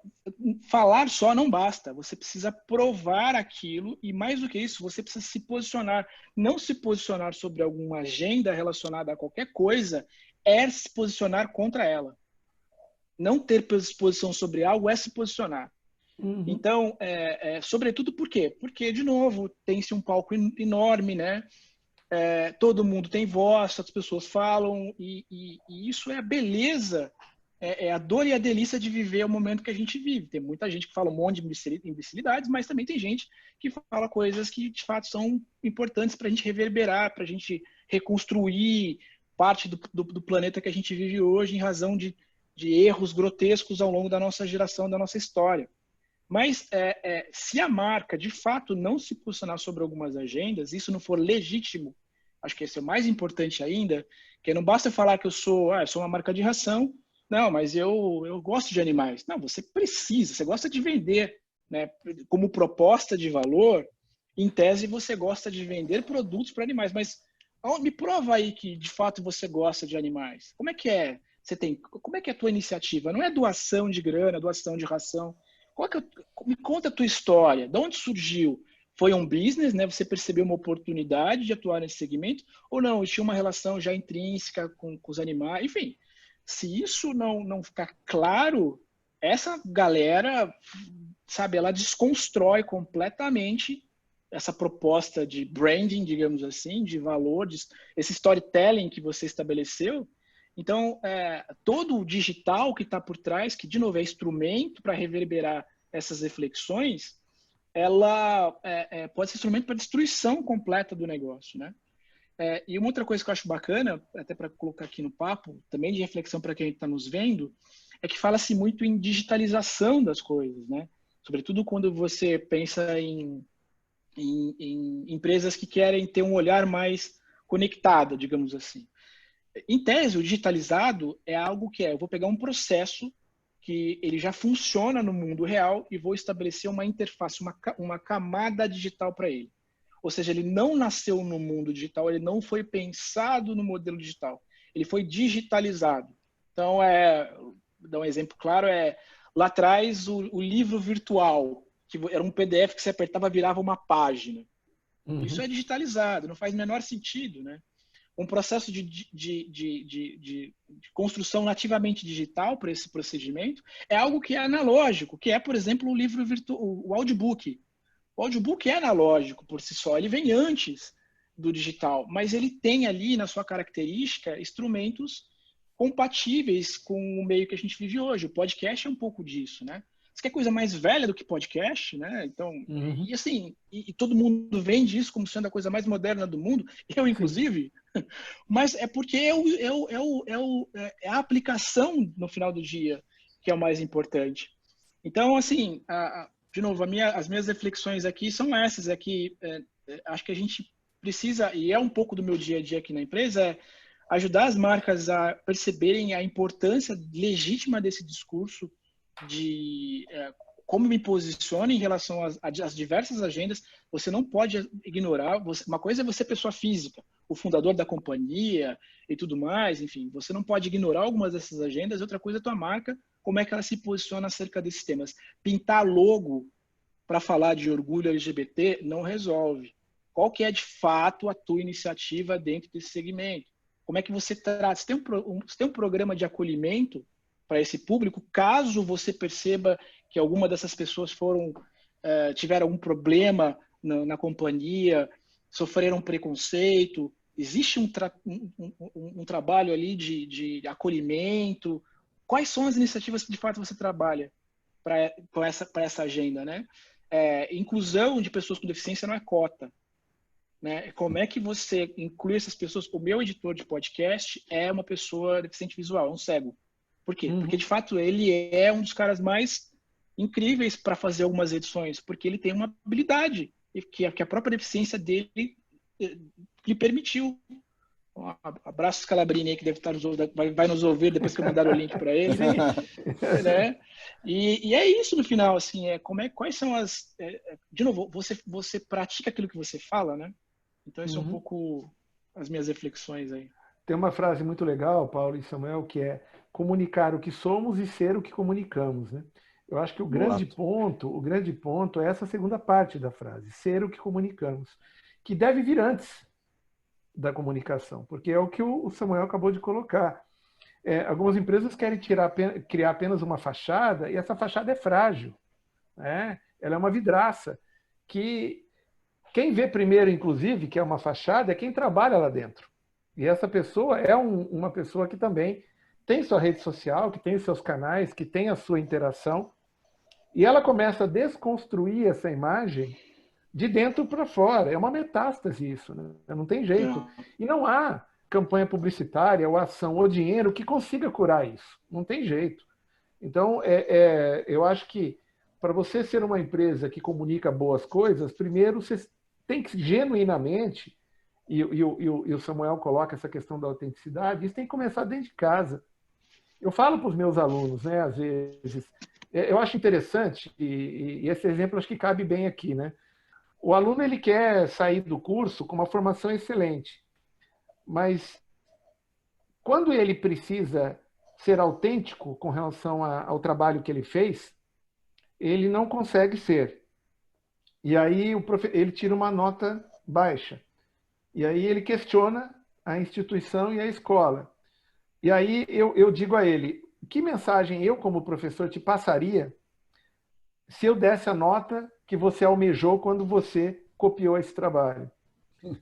Falar só não basta, você precisa provar aquilo e, mais do que isso, você precisa se posicionar. Não se posicionar sobre alguma agenda relacionada a qualquer coisa, é se posicionar contra ela. Não ter posição sobre algo é se posicionar. Então, sobretudo por quê? Porque, de novo, tem-se um palco enorme, né? Todo mundo tem voz, as pessoas falam, e isso é a beleza, é a dor e a delícia de viver o momento que a gente vive. Tem muita gente que fala um monte de imbecilidades, mas também tem gente que fala coisas que, de fato, são importantes para a gente reverberar, para a gente reconstruir parte do planeta que a gente vive hoje em razão de erros grotescos ao longo da nossa geração, da nossa história. Mas se a marca, de fato, não se posicionar sobre algumas agendas, isso não for legítimo, acho que esse é o mais importante ainda, que não basta falar que eu sou uma marca de ração, não, mas eu gosto de animais. Não, você precisa, você gosta de vender, né? Como proposta de valor, em tese você gosta de vender produtos para animais, mas me prova aí que, de fato, você gosta de animais. Como é que é? Como é que é a tua iniciativa? Não é doação de grana, doação de ração. Me conta a tua história, de onde surgiu? Foi um business, né? Você percebeu uma oportunidade de atuar nesse segmento? Ou não, tinha uma relação já intrínseca com os animais? Enfim, se isso não ficar claro, essa galera, sabe, ela desconstrói completamente essa proposta de branding, digamos assim, de valor, esse storytelling que você estabeleceu. Então, todo o digital que está por trás, que, de novo, é instrumento para reverberar essas reflexões, ela pode ser instrumento para destruição completa do negócio, né? E uma outra coisa que eu acho bacana, até para colocar aqui no papo, também de reflexão para quem está nos vendo, é que fala-se muito em digitalização das coisas, né? Sobretudo quando você pensa em empresas que querem ter um olhar mais conectado, digamos assim. Em tese, o digitalizado é algo que eu vou pegar um processo que ele já funciona no mundo real e vou estabelecer uma interface, uma camada digital para ele. Ou seja, ele não nasceu no mundo digital, ele não foi pensado no modelo digital, ele foi digitalizado. Então, dar um exemplo claro, lá atrás o livro virtual, que era um PDF que você apertava, virava uma página. Isso é digitalizado, não faz o menor sentido, né? Um processo de construção nativamente digital para esse procedimento é algo que é analógico, que é, por exemplo, o livro virtual, o audiobook. O audiobook é analógico por si só, ele vem antes do digital, mas ele tem ali na sua característica instrumentos compatíveis com o meio que a gente vive hoje. O podcast é um pouco disso, né? Você quer coisa mais velha do que podcast, né? Então, e assim, e todo mundo vende isso como sendo a coisa mais moderna do mundo, eu inclusive, mas é porque é a aplicação no final do dia que é o mais importante. Então, assim, de novo, as minhas reflexões aqui são essas, acho que a gente precisa, e é um pouco do meu dia a dia aqui na empresa, ajudar as marcas a perceberem a importância legítima desse discurso de como me posiciono em relação às diversas agendas. Você não pode ignorar, uma coisa é você pessoa física, o fundador da companhia e tudo mais, enfim, você não pode ignorar algumas dessas agendas, outra coisa é a tua marca, como é que ela se posiciona acerca desses temas. Pintar logo para falar de orgulho LGBT não resolve. Qual que é, de fato, a tua iniciativa dentro desse segmento? Como é que você trata? Você tem um programa de acolhimento para esse público, caso você perceba que alguma dessas pessoas tiveram algum problema na companhia, sofreram preconceito, existe um trabalho ali de acolhimento? Quais são as iniciativas que de fato você trabalha para essa agenda, né? Inclusão de pessoas com deficiência não é cota, né? Como é que você inclui essas pessoas? O meu editor de podcast é uma pessoa deficiente visual, é um cego. Por quê? Porque, de fato, ele é um dos caras mais incríveis para fazer algumas edições, porque ele tem uma habilidade que a própria deficiência dele lhe permitiu. Um abraço, Scalabrini, aí, que deve estar vai nos ouvir depois que eu mandar o link para ele, né? E é isso no final, assim, quais são de novo, você pratica aquilo que você fala, né? Então, isso é um pouco as minhas reflexões aí. Tem uma frase muito legal, Paulo e Samuel, que é comunicar o que somos e ser o que comunicamos, né? Eu acho que o grande ponto é essa segunda parte da frase, ser o que comunicamos, que deve vir antes da comunicação, porque é o que o Samuel acabou de colocar. Algumas empresas querem criar apenas uma fachada, e essa fachada é frágil. né? Ela é uma vidraça que quem vê primeiro, inclusive, que é uma fachada, é quem trabalha lá dentro. E essa pessoa é uma pessoa que também tem sua rede social, que tem seus canais, que tem a sua interação, e ela começa a desconstruir essa imagem de dentro para fora. É uma metástase isso, né? Não tem jeito. E não há campanha publicitária, ou ação, ou dinheiro que consiga curar isso. Não tem jeito. Então, eu acho que para você ser uma empresa que comunica boas coisas, primeiro você tem que genuinamente, e o Samuel coloca essa questão da autenticidade, isso tem que começar dentro de casa. Eu falo para os meus alunos, né, às vezes, eu acho interessante, e esse exemplo acho que cabe bem aqui, né? O aluno ele quer sair do curso com uma formação excelente, mas quando ele precisa ser autêntico com relação ao trabalho que ele fez, ele não consegue ser. E aí ele tira uma nota baixa. E aí ele questiona a instituição e a escola. E aí eu digo a ele, que mensagem eu, como professor, te passaria se eu desse a nota que você almejou quando você copiou esse trabalho?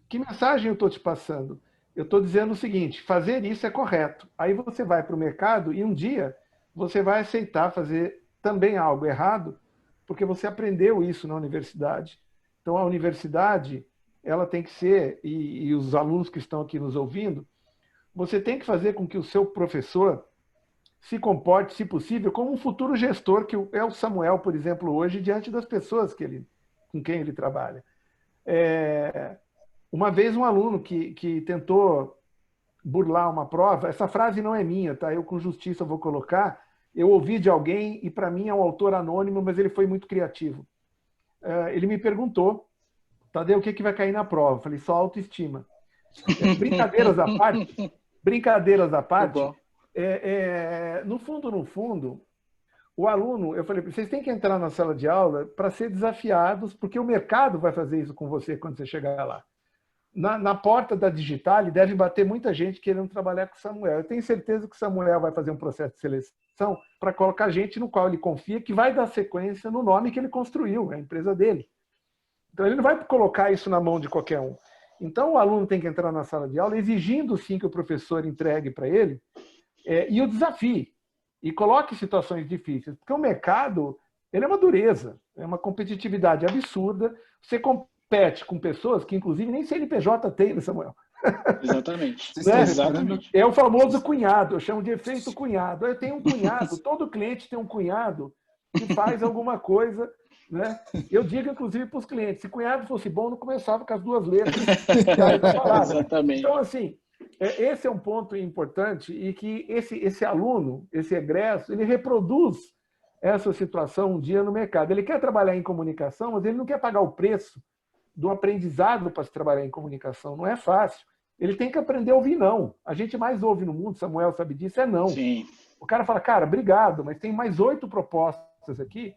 Que mensagem eu estou te passando? Eu estou dizendo o seguinte, fazer isso é correto. Aí você vai para o mercado e um dia você vai aceitar fazer também algo errado, porque você aprendeu isso na universidade. Então, a universidade, ela tem que ser, e os alunos que estão aqui nos ouvindo, você tem que fazer com que o seu professor se comporte, se possível, como um futuro gestor, que é o Samuel, por exemplo, hoje, diante das pessoas com quem ele trabalha. Uma vez um aluno que tentou burlar uma prova, essa frase não é minha, tá? Eu com justiça vou colocar, eu ouvi de alguém, e para mim é um autor anônimo, mas ele foi muito criativo. Ele me perguntou, Tadeu, o que vai cair na prova? Eu falei, só autoestima. Brincadeiras à parte, no fundo, o aluno, eu falei, vocês têm que entrar na sala de aula para ser desafiados, porque o mercado vai fazer isso com você quando você chegar lá. Na porta da Digital deve bater muita gente querendo trabalhar com o Samuel. Eu tenho certeza que o Samuel vai fazer um processo de seleção para colocar gente no qual ele confia, que vai dar sequência no nome que ele construiu, a empresa dele. Então, ele não vai colocar isso na mão de qualquer um. Então, o aluno tem que entrar na sala de aula exigindo, sim, que o professor entregue para ele e o desafie. E coloque situações difíceis. Porque o mercado, ele é uma dureza, é uma competitividade absurda. Você compete com pessoas que, inclusive, nem CNPJ tem, Samuel. Exatamente. Né? Exatamente. É o famoso cunhado, eu chamo de efeito cunhado. Eu tenho um cunhado, todo cliente tem um cunhado que faz alguma coisa, né? Eu digo, inclusive, para os clientes, se cunhado fosse bom, não começava com as duas letras. Exatamente. Então, assim, esse é um ponto importante e que esse aluno, esse egresso, ele reproduz essa situação um dia no mercado. Ele quer trabalhar em comunicação, mas ele não quer pagar o preço do aprendizado para se trabalhar em comunicação. Não é fácil. Ele tem que aprender a ouvir não. A gente mais ouve no mundo, Samuel sabe disso, é não. Sim. O cara fala, cara, obrigado, mas tem mais 8 propostas aqui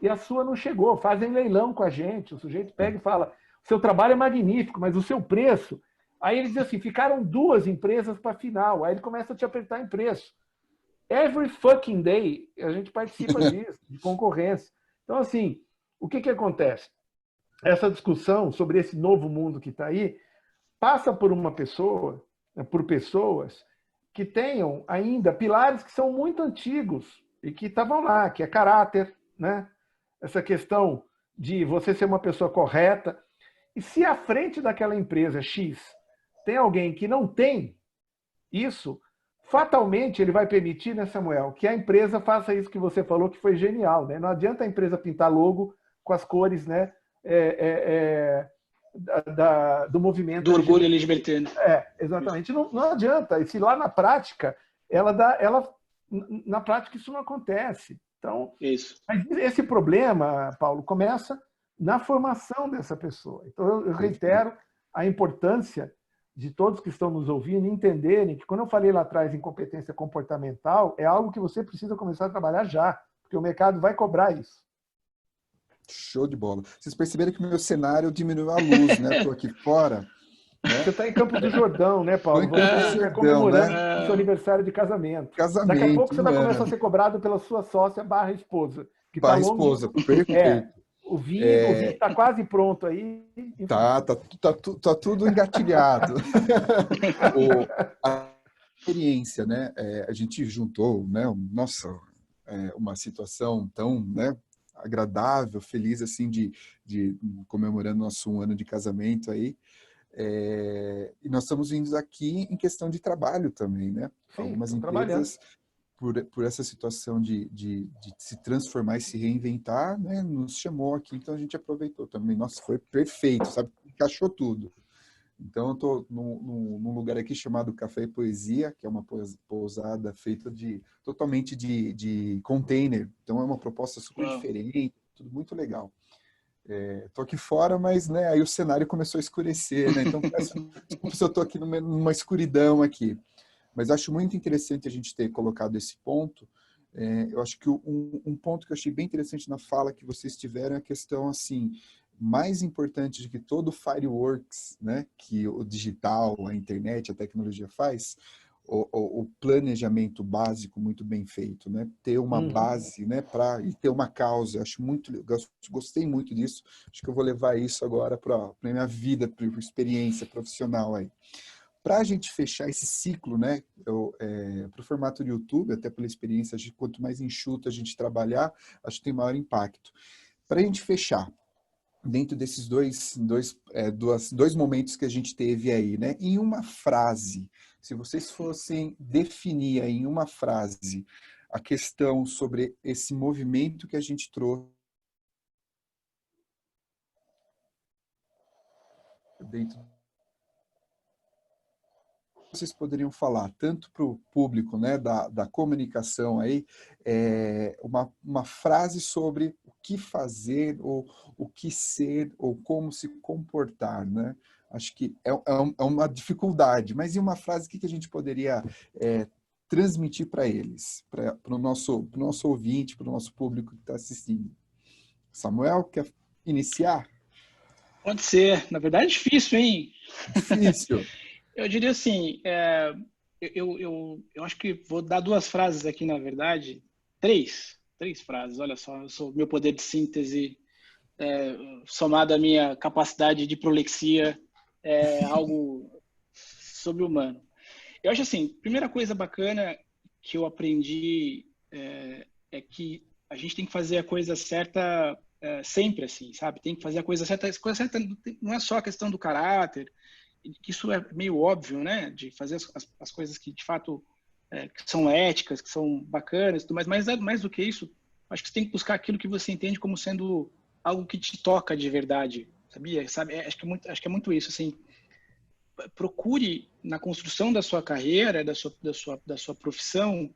e a sua não chegou. Fazem leilão com a gente. O sujeito pega e fala, seu trabalho é magnífico, mas o seu preço... Aí ele diz assim, ficaram 2 empresas para a final. Aí ele começa a te apertar em preço. Every fucking day a gente participa disso, de concorrência. Então, assim, o que acontece? Essa discussão sobre esse novo mundo que está aí passa por uma pessoa, por pessoas que tenham ainda pilares que são muito antigos e que estavam lá, que é caráter, né? Essa questão de você ser uma pessoa correta. E se à frente daquela empresa X tem alguém que não tem isso, fatalmente ele vai permitir, né, Samuel, que a empresa faça isso que você falou, que foi genial, né? Não adianta a empresa pintar logo com as cores, né, do movimento... Do orgulho LGBT. Exatamente. Não adianta. E se lá na prática, na prática isso não acontece. Então, isso. Mas esse problema, Paulo, começa na formação dessa pessoa. Então, eu reitero a importância de todos que estão nos ouvindo entenderem que, quando eu falei lá atrás em competência comportamental, é algo que você precisa começar a trabalhar já, porque o mercado vai cobrar isso. Show de bola. Vocês perceberam que o meu cenário diminuiu a luz, né? Estou aqui fora né? Você está em Campos do Jordão, né, Paulo? Estou em Campos do Você está Jordão, comemorando né? o seu aniversário de casamento. Daqui a pouco Casamento, você um vai começar a ano. ser cobrado pela sua sócia barra esposa, que está Barra esposa, longe. perfeito. O vinho está quase pronto aí. Enfim. Tá tudo engatilhado. A experiência, né? A gente juntou, né? Nossa, uma situação tão, né, agradável, feliz, assim, de comemorando nosso 1 ano de casamento aí. E nós estamos vindo aqui em questão de trabalho também, né? Sim, Algumas estou trabalhando. empresas, por essa situação de se transformar e se reinventar, né, nos chamou aqui, então a gente aproveitou também. Nossa, foi perfeito, sabe? Encaixou tudo. Então, eu estou num lugar aqui chamado Café e Poesia, que é uma pousada feita totalmente de container. Então, é uma proposta super diferente, tudo muito legal. Estou aqui fora, mas, né, aí o cenário começou a escurecer, né? Então, desculpa se eu estou aqui numa escuridão aqui. Mas acho muito interessante a gente ter colocado esse ponto. Eu acho que um ponto que eu achei bem interessante na fala que vocês tiveram é a questão, assim, mais importante de que todo o fireworks, né, que o digital, a internet, a tecnologia faz, o planejamento básico muito bem feito, né? Ter uma base, né, e ter uma causa. Acho muito, gostei muito disso. Acho que eu vou levar isso agora para a minha vida, para a experiência profissional aí. Para a gente fechar esse ciclo, né, para o formato de YouTube, até pela experiência, quanto mais enxuto a gente trabalhar, acho que tem maior impacto. Para a gente fechar, dentro desses dois momentos que a gente teve aí, né, em uma frase, se vocês fossem definir aí em uma frase a questão sobre esse movimento que a gente trouxe dentro, vocês poderiam falar tanto para o público, né, da comunicação aí, uma frase sobre o que fazer, ou o que ser, ou como se comportar, né? Acho que é uma dificuldade, mas em uma frase, o que a gente poderia transmitir para eles, para o nosso ouvinte, para o nosso público que está assistindo? Samuel, quer iniciar? Pode ser. Na verdade, é difícil, hein? Difícil. Eu diria assim, eu acho que vou dar duas frases aqui, na verdade. Três frases, olha só, meu poder de síntese, somado à minha capacidade de prolixia, é algo sobre-humano. Eu acho assim, primeira coisa bacana que eu aprendi é que a gente tem que fazer a coisa certa sempre, assim, sabe? Tem que fazer a coisa certa. A coisa certa não é só a questão do caráter, que isso é meio óbvio, né? De fazer as coisas que, de fato, que são éticas, que são bacanas, mas mais do que isso, acho que você tem que buscar aquilo que você entende como sendo algo que te toca de verdade, sabia? Sabe? Acho que é muito isso, assim. Procure na construção da sua carreira, da sua profissão,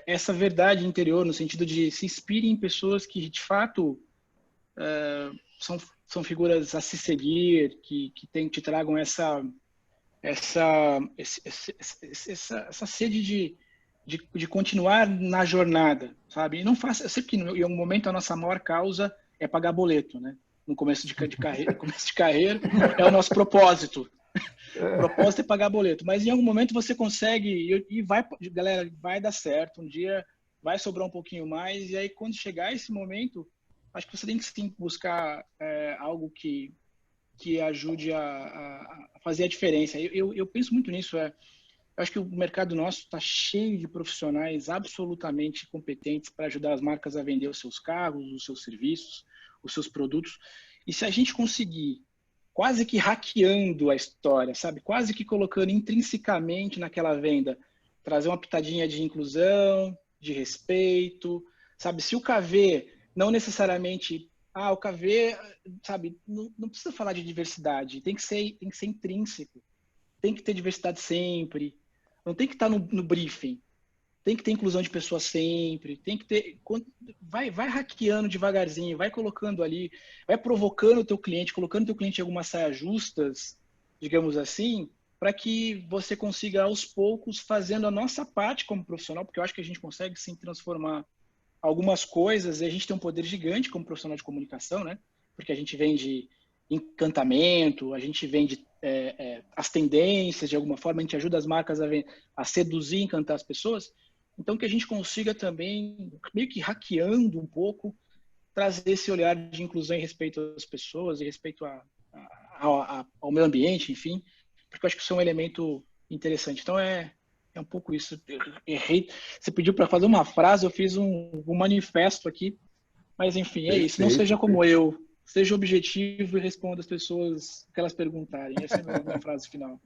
essa verdade interior, no sentido de se inspire em pessoas que, de fato, são figuras a se seguir, que te tragam essa sede de continuar na jornada, sabe? E não faça, eu sei que em algum momento a nossa maior causa é pagar boleto, né? No começo de carreira é o nosso propósito. O propósito é pagar boleto, mas em algum momento você consegue e vai, galera, vai dar certo. Um dia vai sobrar um pouquinho mais e aí quando chegar esse momento, acho que você tem que sim buscar algo que ajude a fazer a diferença. Eu penso muito nisso. Eu acho que o mercado nosso está cheio de profissionais absolutamente competentes para ajudar as marcas a vender os seus carros, os seus serviços, os seus produtos. E se a gente conseguir, quase que hackeando a história, sabe? Quase que colocando intrinsecamente naquela venda, trazer uma pitadinha de inclusão, de respeito, sabe? Se o KV não necessariamente... o KV, sabe, não precisa falar de diversidade, tem que ser intrínseco, tem que ter diversidade sempre, não tem que estar no briefing, tem que ter inclusão de pessoas sempre, tem que ter... Vai hackeando devagarzinho, vai colocando ali, vai provocando o teu cliente, colocando o teu cliente em algumas saias justas, digamos assim, para que você consiga, aos poucos, fazendo a nossa parte como profissional, porque eu acho que a gente consegue sim transformar algumas coisas, e a gente tem um poder gigante como profissional de comunicação, né? Porque a gente vende encantamento, a gente vende as tendências, de alguma forma, a gente ajuda as marcas a seduzir, encantar as pessoas. Então, que a gente consiga também, meio que hackeando um pouco, trazer esse olhar de inclusão em respeito às pessoas, em respeito ao meio ambiente, enfim, porque eu acho que isso é um elemento interessante. Então, é um pouco isso. Eu errei. Você pediu para fazer uma frase, eu fiz um manifesto aqui, mas, enfim, é isso. Não seja como eu. Seja objetivo e responda as pessoas que elas perguntarem. Essa é a minha frase final.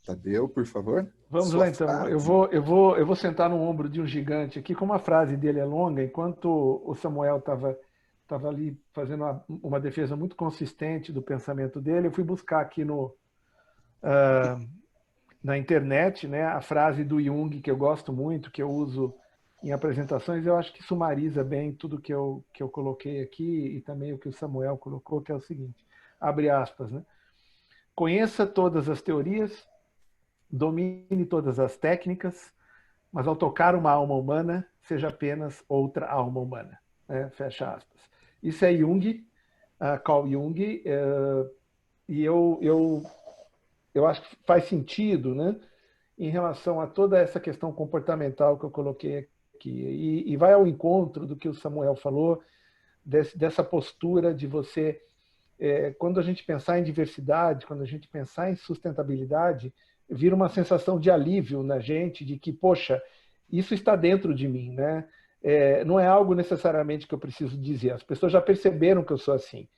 Tadeu, por favor. Vamos Sua lá, então. frase. Eu vou sentar no ombro de um gigante aqui, como a frase dele é longa, enquanto o Samuel estava ali fazendo uma defesa muito consistente do pensamento dele, eu fui buscar aqui na internet, né, a frase do Jung, que eu gosto muito, que eu uso em apresentações. Eu acho que sumariza bem tudo que eu coloquei aqui e também o que o Samuel colocou, que é o seguinte, abre aspas, né? Conheça todas as teorias, domine todas as técnicas, mas ao tocar uma alma humana, seja apenas outra alma humana. Né? Fecha aspas. Isso é Jung, Carl Jung, e eu acho que faz sentido, né, em relação a toda essa questão comportamental que eu coloquei aqui. E vai ao encontro do que o Samuel falou, dessa postura de você, quando a gente pensar em diversidade, quando a gente pensar em sustentabilidade, vira uma sensação de alívio na gente, de que, poxa, isso está dentro de mim, né? Não é algo necessariamente que eu preciso dizer, as pessoas já perceberam que eu sou assim.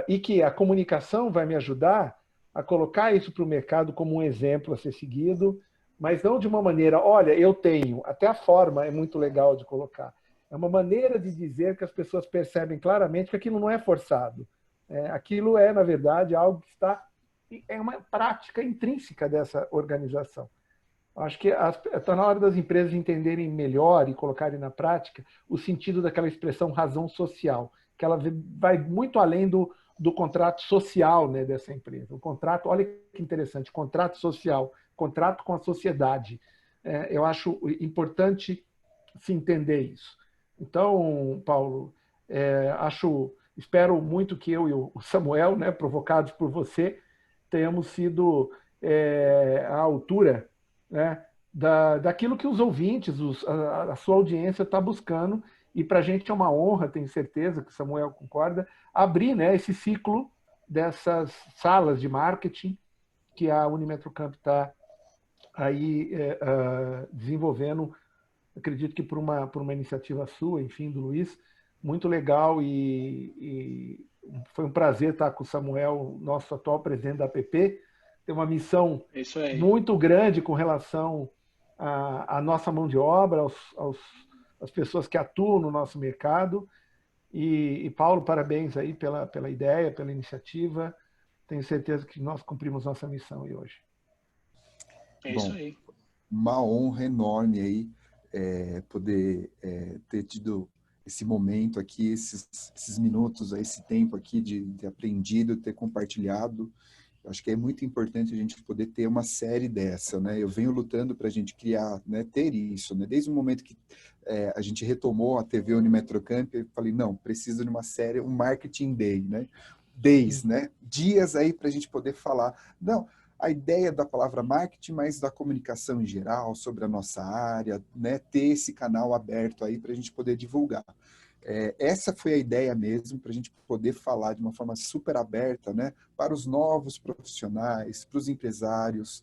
E que a comunicação vai me ajudar a colocar isso para o mercado como um exemplo a ser seguido, mas não de uma maneira, olha, eu tenho, até a forma é muito legal de colocar. É uma maneira de dizer que as pessoas percebem claramente que aquilo não é forçado. Aquilo é, na verdade, algo que é uma prática intrínseca dessa organização. Acho que está na hora das empresas entenderem melhor e colocarem na prática o sentido daquela expressão razão social, que ela vai muito além do contrato social, né, dessa empresa. O contrato, olha que interessante, contrato social, contrato com a sociedade. Eu acho importante se entender isso. Então, Paulo, espero muito que eu e o Samuel, né, provocados por você, tenhamos sido à altura, né, daquilo que os ouvintes, a sua audiência está buscando. E para a gente é uma honra, tenho certeza que o Samuel concorda, abrir, né, esse ciclo dessas salas de marketing que a Unimetrocamp está aí desenvolvendo, acredito que por uma iniciativa sua, enfim, do Luiz, muito legal, e foi um prazer estar com o Samuel, nosso atual presidente da APP. Tem uma missão muito grande com relação à nossa mão de obra, às pessoas que atuam no nosso mercado. E Paulo, parabéns aí pela ideia, pela iniciativa. Tenho certeza que nós cumprimos nossa missão aí hoje. Isso aí. Uma honra enorme aí poder ter tido esse momento aqui, esses minutos, esse tempo aqui de aprendido, ter compartilhado. Eu acho que é muito importante a gente poder ter uma série dessa, né? Eu venho lutando para a gente criar, né, ter isso, né? Desde o momento que a gente retomou a TV Unimetrocamp, eu falei, não, precisa de uma série, um Marketing Day, né? Days, né? Dias aí para a gente poder falar. Não, a ideia da palavra marketing, mas da comunicação em geral, sobre a nossa área, né? Ter esse canal aberto aí para a gente poder divulgar. Essa foi a ideia mesmo, para a gente poder falar de uma forma super aberta, né, para os novos profissionais, para os empresários,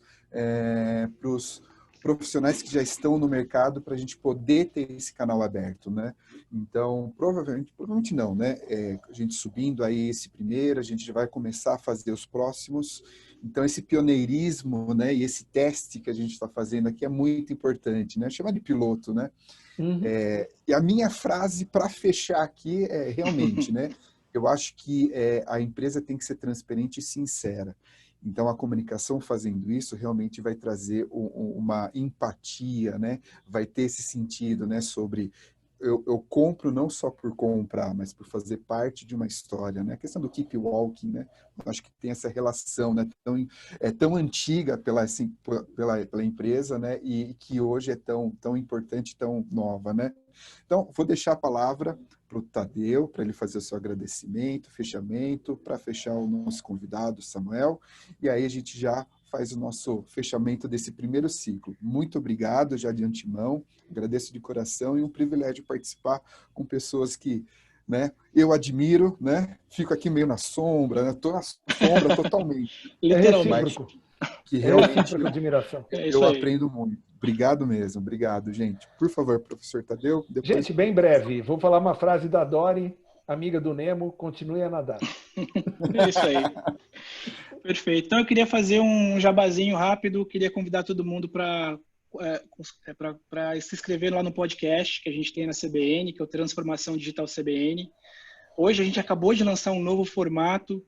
para os profissionais que já estão no mercado, para a gente poder ter esse canal aberto, né? Então, provavelmente não, né? A gente subindo aí esse primeiro, a gente já vai começar a fazer os próximos. Então, esse pioneirismo, né, e esse teste que a gente está fazendo aqui é muito importante, né? Chama de piloto, né? Uhum. E a minha frase para fechar aqui é realmente, né? Eu acho que a empresa tem que ser transparente e sincera. Então, a comunicação fazendo isso realmente vai trazer uma empatia, né? Vai ter esse sentido, né? Sobre eu compro não só por comprar, mas por fazer parte de uma história, né? A questão do keep walking, né? Eu acho que tem essa relação, né? Tão antiga assim, pela empresa, né? E que hoje é tão importante, tão nova, né? Então, vou deixar a palavra para o Tadeu, para ele fazer o seu agradecimento, fechamento, para fechar o nosso convidado, Samuel, e aí a gente já faz o nosso fechamento desse primeiro ciclo. Muito obrigado já de antemão, agradeço de coração e um privilégio participar com pessoas que, né, eu admiro, né, fico aqui meio na sombra, né, estou na sombra totalmente. Literalmente. Que realmente admiração. eu aprendo muito. Obrigado mesmo, obrigado, gente. Por favor, professor Tadeu. Depois... Gente, bem breve, vou falar uma frase da Dory, amiga do Nemo, continue a nadar. É isso aí. Perfeito. Então, eu queria fazer um jabazinho rápido, queria convidar todo mundo para se inscrever lá no podcast que a gente tem na CBN, que é o Transformação Digital CBN. Hoje a gente acabou de lançar um novo formato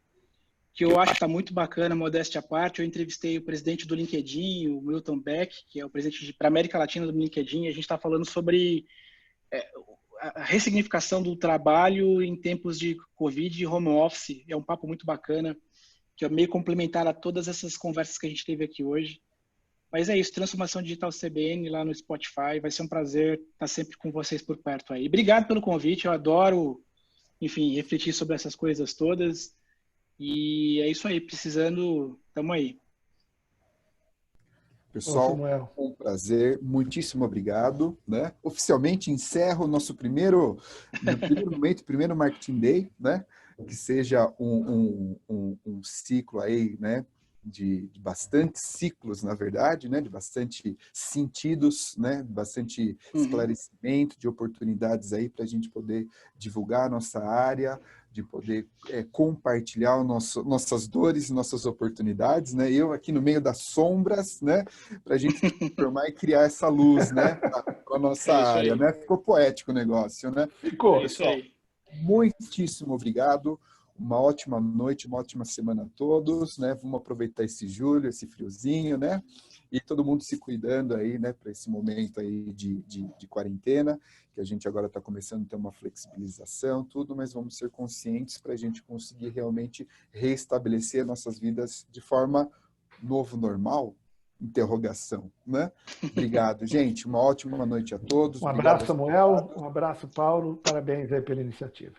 que eu acho que está muito bacana, modéstia à parte. Eu entrevistei o presidente do LinkedIn, o Milton Beck, que é o presidente para a América Latina do LinkedIn, e a gente está falando sobre a ressignificação do trabalho em tempos de Covid e home office. É um papo muito bacana, que é meio complementar a todas essas conversas que a gente teve aqui hoje. Mas é isso, Transformação Digital CBN lá no Spotify. Vai ser um prazer estar sempre com vocês por perto aí. Obrigado pelo convite, eu adoro, enfim, refletir sobre essas coisas todas. E é isso aí, precisando, estamos aí. Pessoal, um prazer, muitíssimo obrigado, né? Oficialmente encerro o nosso primeiro momento, primeiro Marketing Day, né? Que seja um ciclo aí, né? De bastante ciclos, na verdade, né? De bastante sentidos, né? De bastante esclarecimento, de oportunidades aí para a gente poder divulgar a nossa área, de poder compartilhar nossas dores e nossas oportunidades, né? Eu aqui no meio das sombras, né? Para a gente transformar e criar essa luz, né? Para a nossa área, né? Ficou poético o negócio, né? Ficou. Pessoal, muitíssimo obrigado. Uma ótima noite, uma ótima semana a todos, né? Vamos aproveitar esse julho, esse friozinho, né? E todo mundo se cuidando aí, né? Para esse momento aí de quarentena, que a gente agora está começando a ter uma flexibilização, tudo, mas vamos ser conscientes para a gente conseguir realmente restabelecer nossas vidas de forma novo normal? Interrogação, né? Obrigado, gente. Uma ótima noite a todos. Um abraço, Samuel. Um abraço, Paulo. Parabéns aí pela iniciativa.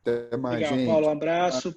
Até mais, Legal, gente. Paulo. Um abraço.